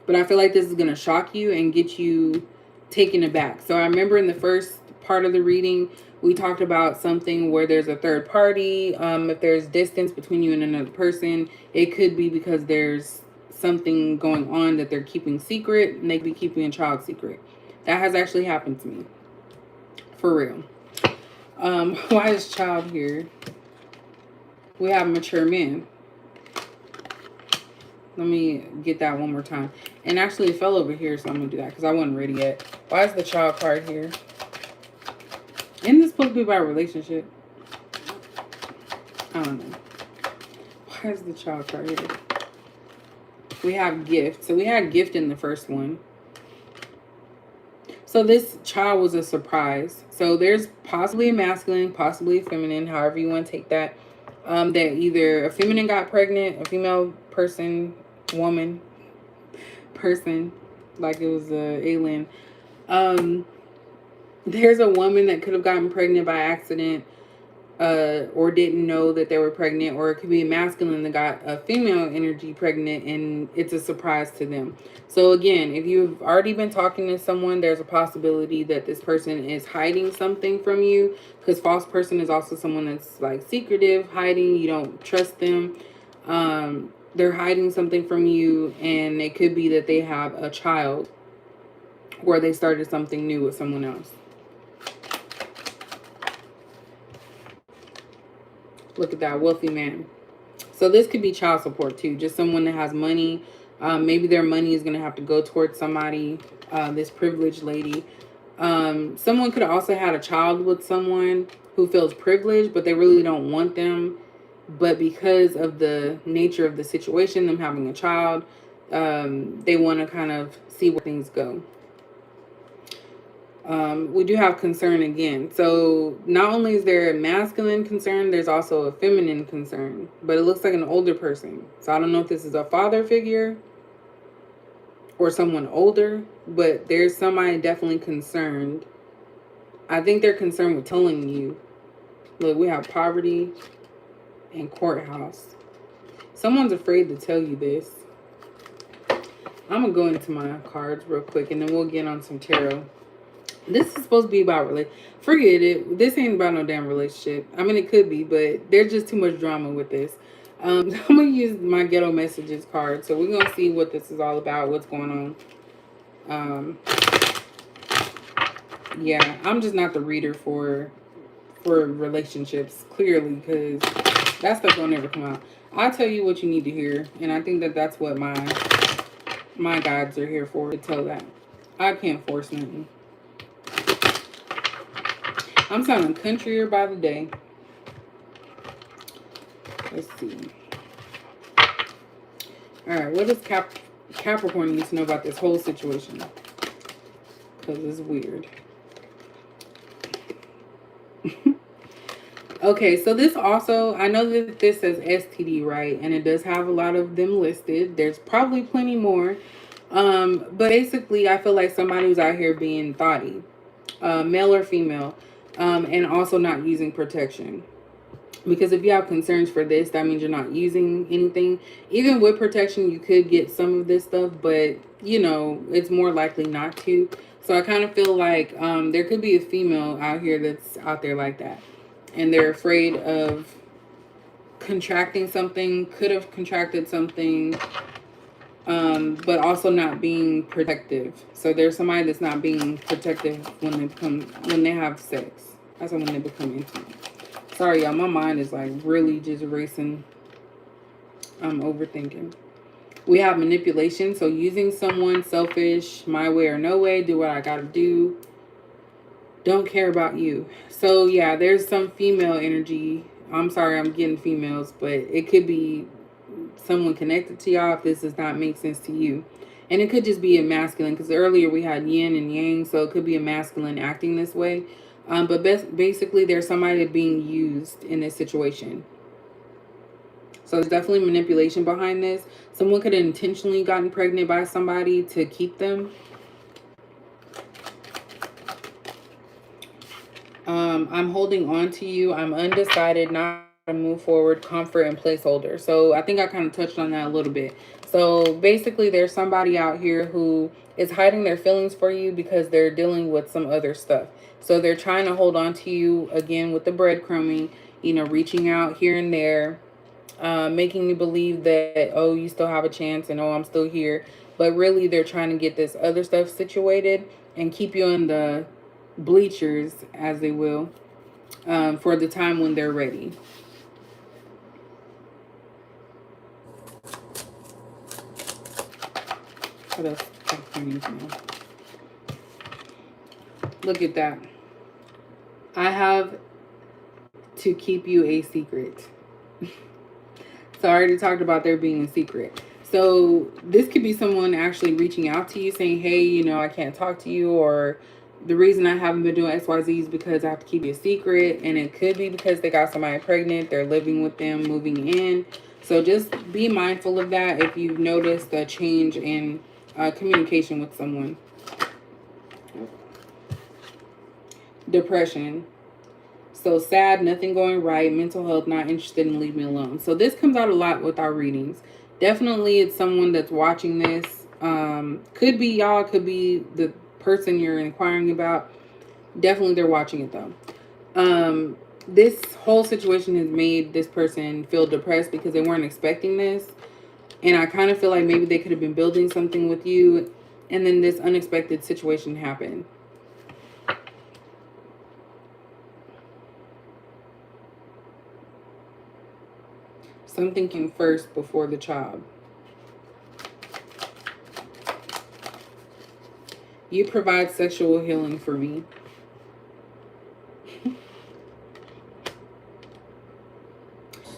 but I feel like this is going to shock you and get you taken aback. So I remember in the first part of the reading, we talked about something where there's a third party. If there's distance between you and another person, it could be because there's something going on that they're keeping secret, and they could be keeping a child secret. That has actually happened to me. For real. Why is child here? We have mature men. Let me get that one more time. And actually it fell over here, so I'm going to do that because I wasn't ready yet. Why is the child card here? Isn't this supposed to be about a relationship? I don't know. Why is the child card here? We have gift. So we had gift in the first one. So this child was a surprise. So there's possibly a masculine, possibly a feminine, however you want to take that. That either a feminine got pregnant, a female person, woman, person, like it was a alien. There's a woman that could have gotten pregnant by accident. or didn't know that they were pregnant, or it could be a masculine that got a female energy pregnant and it's a surprise to them. So again, if you've already been talking to someone, there's a possibility that this person is hiding something from you, because false person is also someone that's like secretive, hiding, you don't trust them. They're hiding something from you, and it could be that they have a child or they started something new with someone else. Look at that, wealthy man. So this could be child support too, just someone that has money. Maybe their money is going to have to go towards somebody, this privileged lady. Someone could have also had a child with someone who feels privileged, but they really don't want them. But because of the nature of the situation, them having a child, they want to kind of see where things go. We do have concern again. So not only is there a masculine concern, there's also a feminine concern. But it looks like an older person. So I don't know if this is a father figure or someone older, but there's somebody definitely concerned. I think they're concerned with telling you. Look, we have poverty and courthouse. Someone's afraid to tell you this. I'm going to go into my cards real quick, and then we'll get on some tarot. This is supposed to be about forget it. This ain't about no damn relationship. I mean, it could be, but there's just too much drama with this. I'm going to use my ghetto messages card. So we're going to see what this is all about, what's going on. Yeah, I'm just not the reader for relationships, clearly, because that stuff don't ever come out. I'll tell you what you need to hear, and I think that that's what my guides are here for, to tell that. I can't force nothing. I'm sounding countryer by the day. Let's see. Alright, what does Capricorn need to know about this whole situation? Because it's weird. Okay, so this also, I know that this says STD, right? And it does have a lot of them listed. There's probably plenty more. But basically, I feel like somebody who's out here being thoughty, male or female, and also not using protection. Because if you have concerns for this, that means you're not using anything. Even with protection, you could get some of this stuff, but, you know, it's more likely not to. So I kind of feel like there could be a female out here that's out there like that. And they're afraid of contracting something, could have contracted something, but also not being protective. So there's somebody that's not being protective when they have sex. That's when they become intimate. Sorry, y'all, my mind is like really just racing. I'm overthinking. We have manipulation. So using someone, selfish, my way or no way, do what I gotta do. Don't care about you. So yeah, there's some female energy. I'm sorry, I'm getting females, but it could be someone connected to y'all if this does not make sense to you. And it could just be a masculine, because earlier we had yin and yang, so it could be a masculine acting this way. But basically, there's somebody being used in this situation. So there's definitely manipulation behind this. Someone could have intentionally gotten pregnant by somebody to keep them. I'm holding on to you. I'm undecided, not to move forward, comfort, and placeholder. So I think I kind of touched on that a little bit. So basically, there's somebody out here who is hiding their feelings for you because they're dealing with some other stuff. So they're trying to hold on to you, again, with the breadcrumbing, you know, reaching out here and there, making you believe that, oh, you still have a chance, and oh, I'm still here. But really, they're trying to get this other stuff situated and keep you in the bleachers, as they will, for the time when they're ready. What else? Look at that. I have to keep you a secret. So I already talked about there being a secret. So this could be someone actually reaching out to you saying, hey, you know, I can't talk to you, or the reason I haven't been doing XYZ is because I have to keep you a secret. And it could be because they got somebody pregnant, they're living with them, moving in. So just be mindful of that if you've noticed a change in communication with someone. Depression. So sad, nothing going right, mental health, not interested in leave me alone. So this comes out a lot with our readings. Definitely it's someone that's watching this. Could be y'all, could be the person you're inquiring about. Definitely they're watching it though. This whole situation has made this person feel depressed because they weren't expecting this. And I kind of feel like maybe they could have been building something with you, and then this unexpected situation happened. Something came first before the child. You provide sexual healing for me.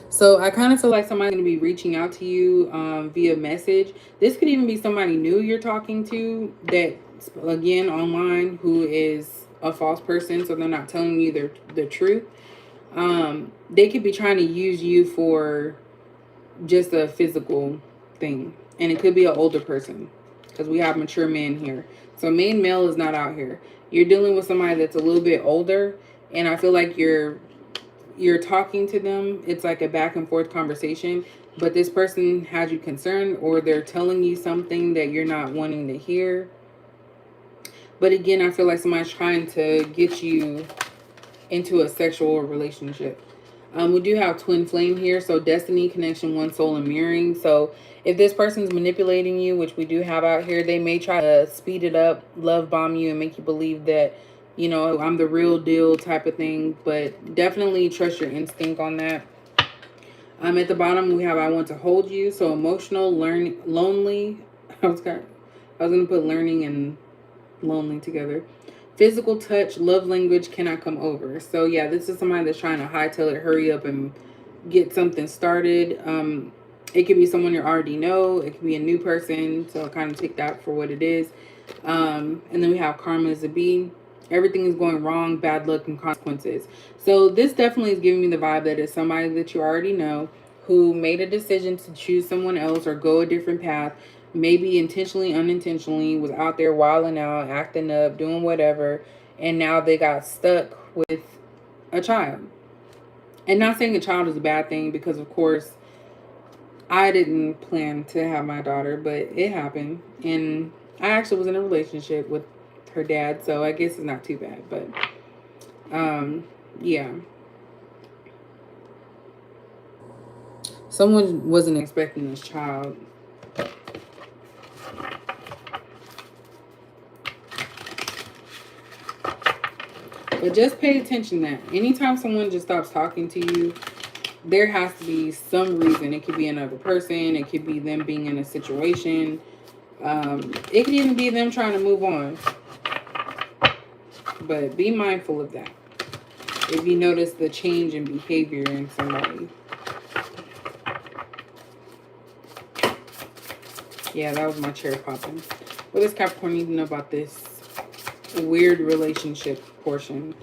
So I kind of feel like somebody's going to be reaching out to you via message. This could even be somebody new you're talking to that, again, online, who is a false person. So they're not telling you the truth. They could be trying to use you for just a physical thing. And it could be an older person because we have mature men here. So main male is not out here. You're dealing with somebody that's a little bit older. And I feel like you're talking to them. It's like a back and forth conversation, but this person has you concerned, or they're telling you something that you're not wanting to hear. But again, I feel like somebody's trying to get you into a sexual relationship. We do have twin flame here, so destiny, connection, one soul, and mirroring. So if this person's manipulating you, which we do have out here, they may try to speed it up, love bomb you, and make you believe that, you know, I'm the real deal type of thing. But definitely trust your instinct on that. At the bottom we have I want to hold you. So emotional, lonely. I was gonna put learning and lonely together. Physical touch, love language, cannot come over. So yeah, this is somebody that's trying to hightail it, hurry up and get something started. It could be someone you already know. It could be a new person. So I kind of take that for what it is. And then we have karma as a B. Everything is going wrong, bad luck, and consequences. So this definitely is giving me the vibe that it's somebody that you already know who made a decision to choose someone else or go a different path, maybe intentionally, unintentionally, was out there wilding out, acting up, doing whatever, and now they got stuck with a child. And not saying a child is a bad thing, because of course I didn't plan to have my daughter, but it happened. And I actually was in a relationship with her dad, so I guess it's not too bad. But yeah. Someone wasn't expecting this child. But just pay attention that anytime someone just stops talking to you, there has to be some reason. It could be another person. It could be them being in a situation. It could even be them trying to move on. But be mindful of that. If you notice the change in behavior in somebody. Yeah, that was my chair popping. What does Capricorn need to know about this weird relationship portion?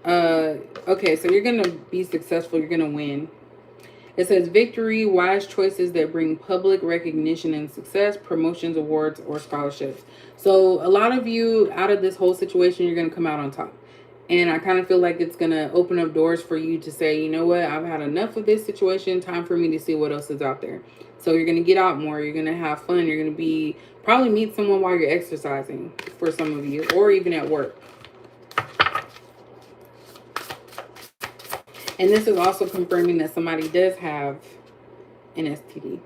Okay, so you're going to be successful. You're going to win. It says victory, wise choices that bring public recognition and success, promotions, awards, or scholarships. So a lot of you, out of this whole situation, you're going to come out on top. And I kind of feel like it's going to open up doors for you to say, you know what, I've had enough of this situation. Time for me to see what else is out there. So you're going to get out more. You're going to have fun. You're going to be probably meet someone while you're exercising for some of you, or even at work. And this is also confirming that somebody does have an STD.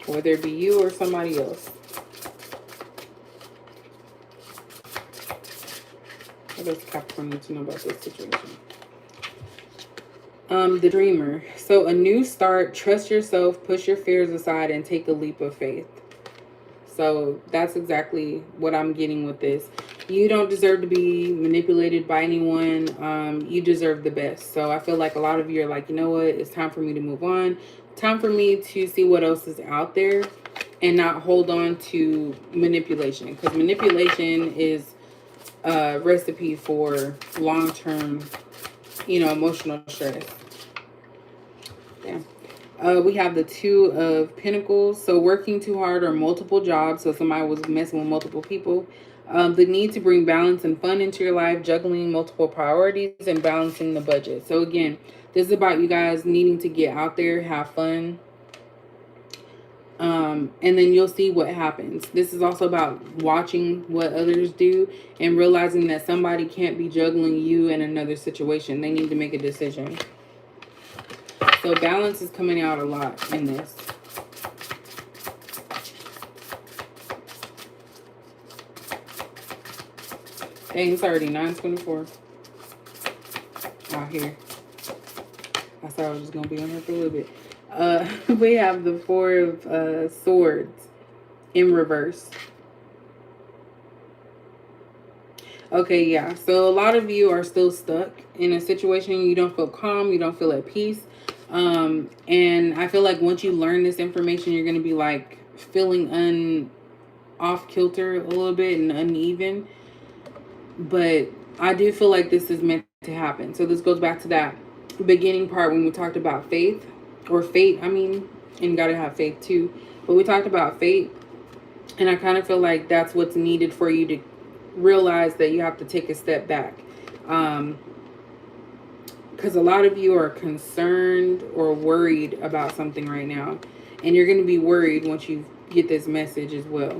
Whether it be you or somebody else. What does Capricorn need to know about this situation? The dreamer. So a new start, trust yourself, push your fears aside, and take a leap of faith. So that's exactly what I'm getting with this. You don't deserve to be manipulated by anyone. You deserve the best. So I feel like a lot of you are like, you know what? It's time for me to move on. Time for me to see what else is out there and not hold on to manipulation. Because manipulation is a recipe for long-term, emotional stress. Yeah. We have the Two of Pentacles. So working too hard or multiple jobs. So somebody was messing with multiple people. The need to bring balance and fun into your life, juggling multiple priorities, and balancing the budget. So again, this is about you guys needing to get out there, have fun, and then you'll see what happens. This is also about watching what others do and realizing that somebody can't be juggling you in another situation. They need to make a decision. So balance is coming out a lot in this. Dang, it's already 9:24 out here. I thought I was just going to be on here for a little bit. We have the Four of Swords in reverse. Okay, yeah. So a lot of you are still stuck in a situation. You don't feel calm. You don't feel at peace. And I feel like once you learn this information, you're going to be like feeling off kilter a little bit and uneven. But I do feel like this is meant to happen. So this goes back to that beginning part when we talked about faith, or fate, I mean, and gotta have faith too. But we talked about fate, and I kind of feel like that's what's needed for you to realize that you have to take a step back. Because a lot of you are concerned or worried about something right now. And you're going to be worried once you get this message as well.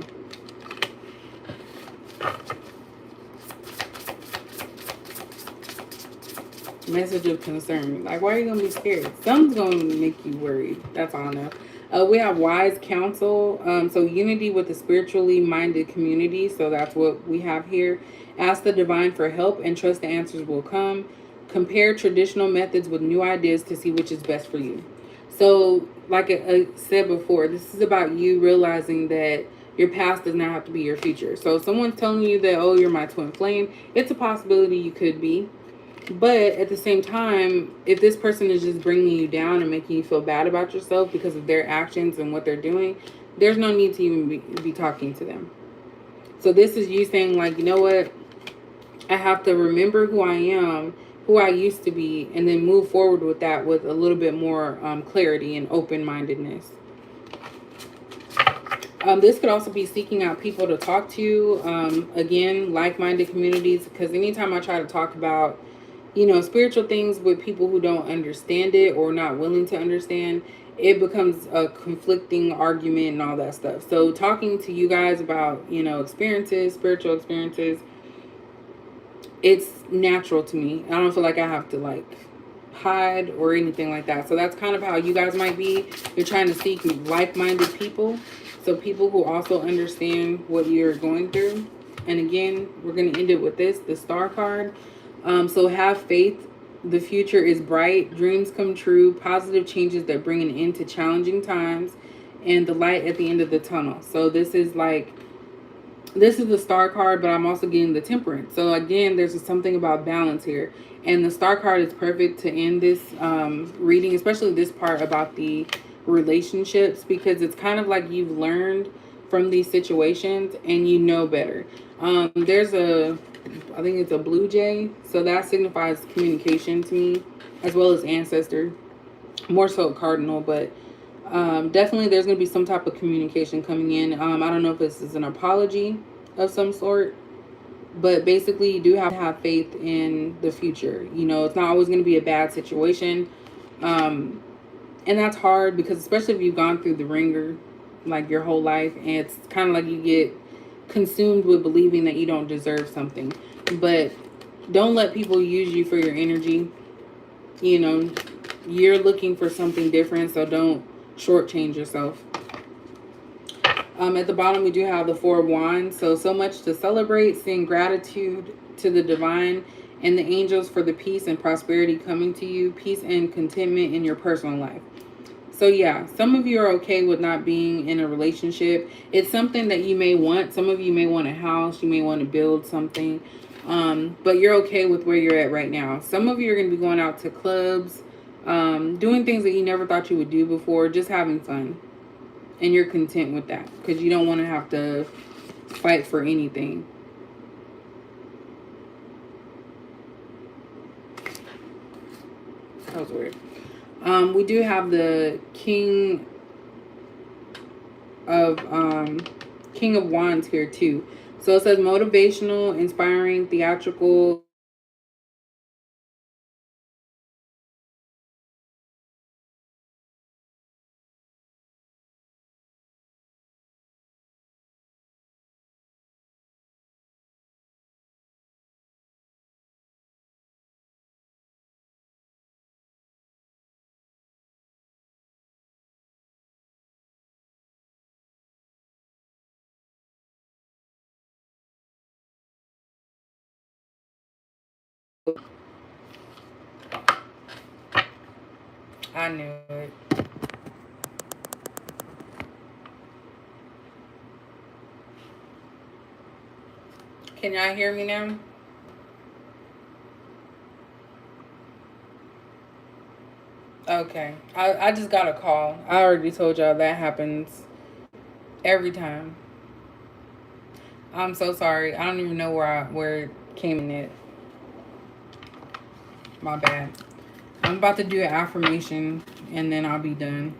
Message of concern. Like, why are you going to be scared? Something's going to make you worried. That's all I know. We have wise counsel. So unity with the spiritually minded community. So that's what we have here. Ask the divine for help and trust the answers will come. Compare traditional methods with new ideas to see which is best for you. So like I said before, this is about you realizing that your past does not have to be your future. So if someone's telling you that, oh, you're my twin flame, it's a possibility you could be. But at the same time, if this person is just bringing you down and making you feel bad about yourself because of their actions and what they're doing, there's no need to even be talking to them. So this is you saying, like, you know what? I have to remember who I am, who I used to be, and then move forward with that with a little bit more clarity and open-mindedness. This could also be seeking out people to talk to. Again, like-minded communities, because anytime I try to talk about spiritual things with people who don't understand it or not willing to understand, it becomes a conflicting argument and all that stuff. So talking to you guys about, experiences, spiritual experiences, it's natural to me. I don't feel like I have to like hide or anything like that. So that's kind of how you guys might be. You're trying to seek like-minded people. So people who also understand what you're going through. And again, we're going to end it with this, the Star card. So have faith. The future is bright. Dreams come true. Positive changes that bring an end to challenging times. And the light at the end of the tunnel. So this is the Star card, but I'm also getting the Temperance. So again, there's something about balance here. And the Star card is perfect to end this reading, especially this part about the relationships, because it's kind of like you've learned from these situations and you know better. There's I think it's a blue jay. So that signifies communication to me, as well as ancestor. More so cardinal, but definitely there's going to be some type of communication coming in. I don't know if this is an apology of some sort, but basically you do have to have faith in the future. It's not always going to be a bad situation. And that's hard because especially if you've gone through the ringer like your whole life, and it's kind of like you get consumed with believing that you don't deserve something. But don't let people use you for your energy. You're looking for something different, so don't shortchange yourself. At the bottom we do have the Four of Wands. So much to celebrate. Send gratitude to the divine and the angels for the peace and prosperity coming to you. Peace and contentment in your personal life. So yeah, some of you are okay with not being in a relationship. It's something that you may want. Some of you may want a house. You may want to build something. But you're okay with where you're at right now. Some of you are going to be going out to clubs, doing things that you never thought you would do before, just having fun. And you're content with that because you don't want to have to fight for anything. That was weird. We do have the King of Wands here too. So it says motivational, inspiring, theatrical, I knew it. Can y'all hear me now? Okay. I just got a call. I already told y'all that happens every time. I'm so sorry. I don't even know where it came in it. My bad. I'm about to do an affirmation and then I'll be done.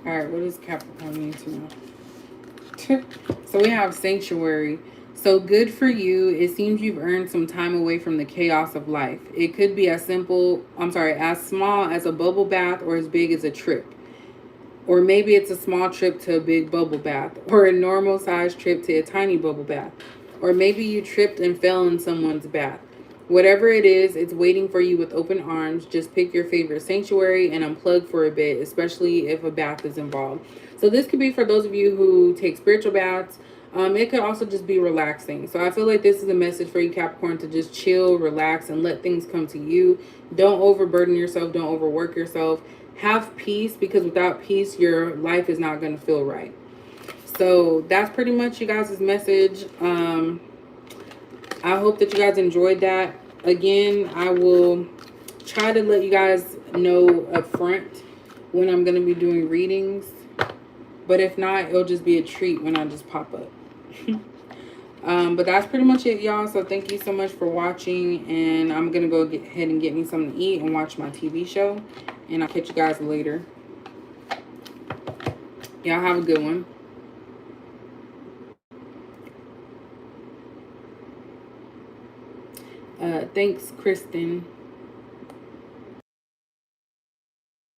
All right, what does Capricorn mean to know? So we have sanctuary. So good for you. It seems you've earned some time away from the chaos of life. It could be as small as a bubble bath or as big as a trip. Or maybe it's a small trip to a big bubble bath, or a normal sized trip to a tiny bubble bath. Or maybe you tripped and fell in someone's bath. Whatever it is, it's waiting for you with open arms. Just pick your favorite sanctuary and unplug for a bit, especially if a bath is involved. So this could be for those of you who take spiritual baths. It could also just be relaxing. So I feel like this is a message for you, Capricorn, to just chill, relax, and let things come to you. Don't overburden yourself. Don't overwork yourself. Have peace, because without peace, your life is not going to feel right. So that's pretty much you guys' message. I hope that you guys enjoyed that. Again, I will try to let you guys know up front when I'm going to be doing readings. But if not, it'll just be a treat when I just pop up. But that's pretty much it, y'all. So thank you so much for watching. And I'm going to go ahead and get me something to eat and watch my TV show. And I'll catch you guys later. Y'all have a good one. Thanks, Kristen.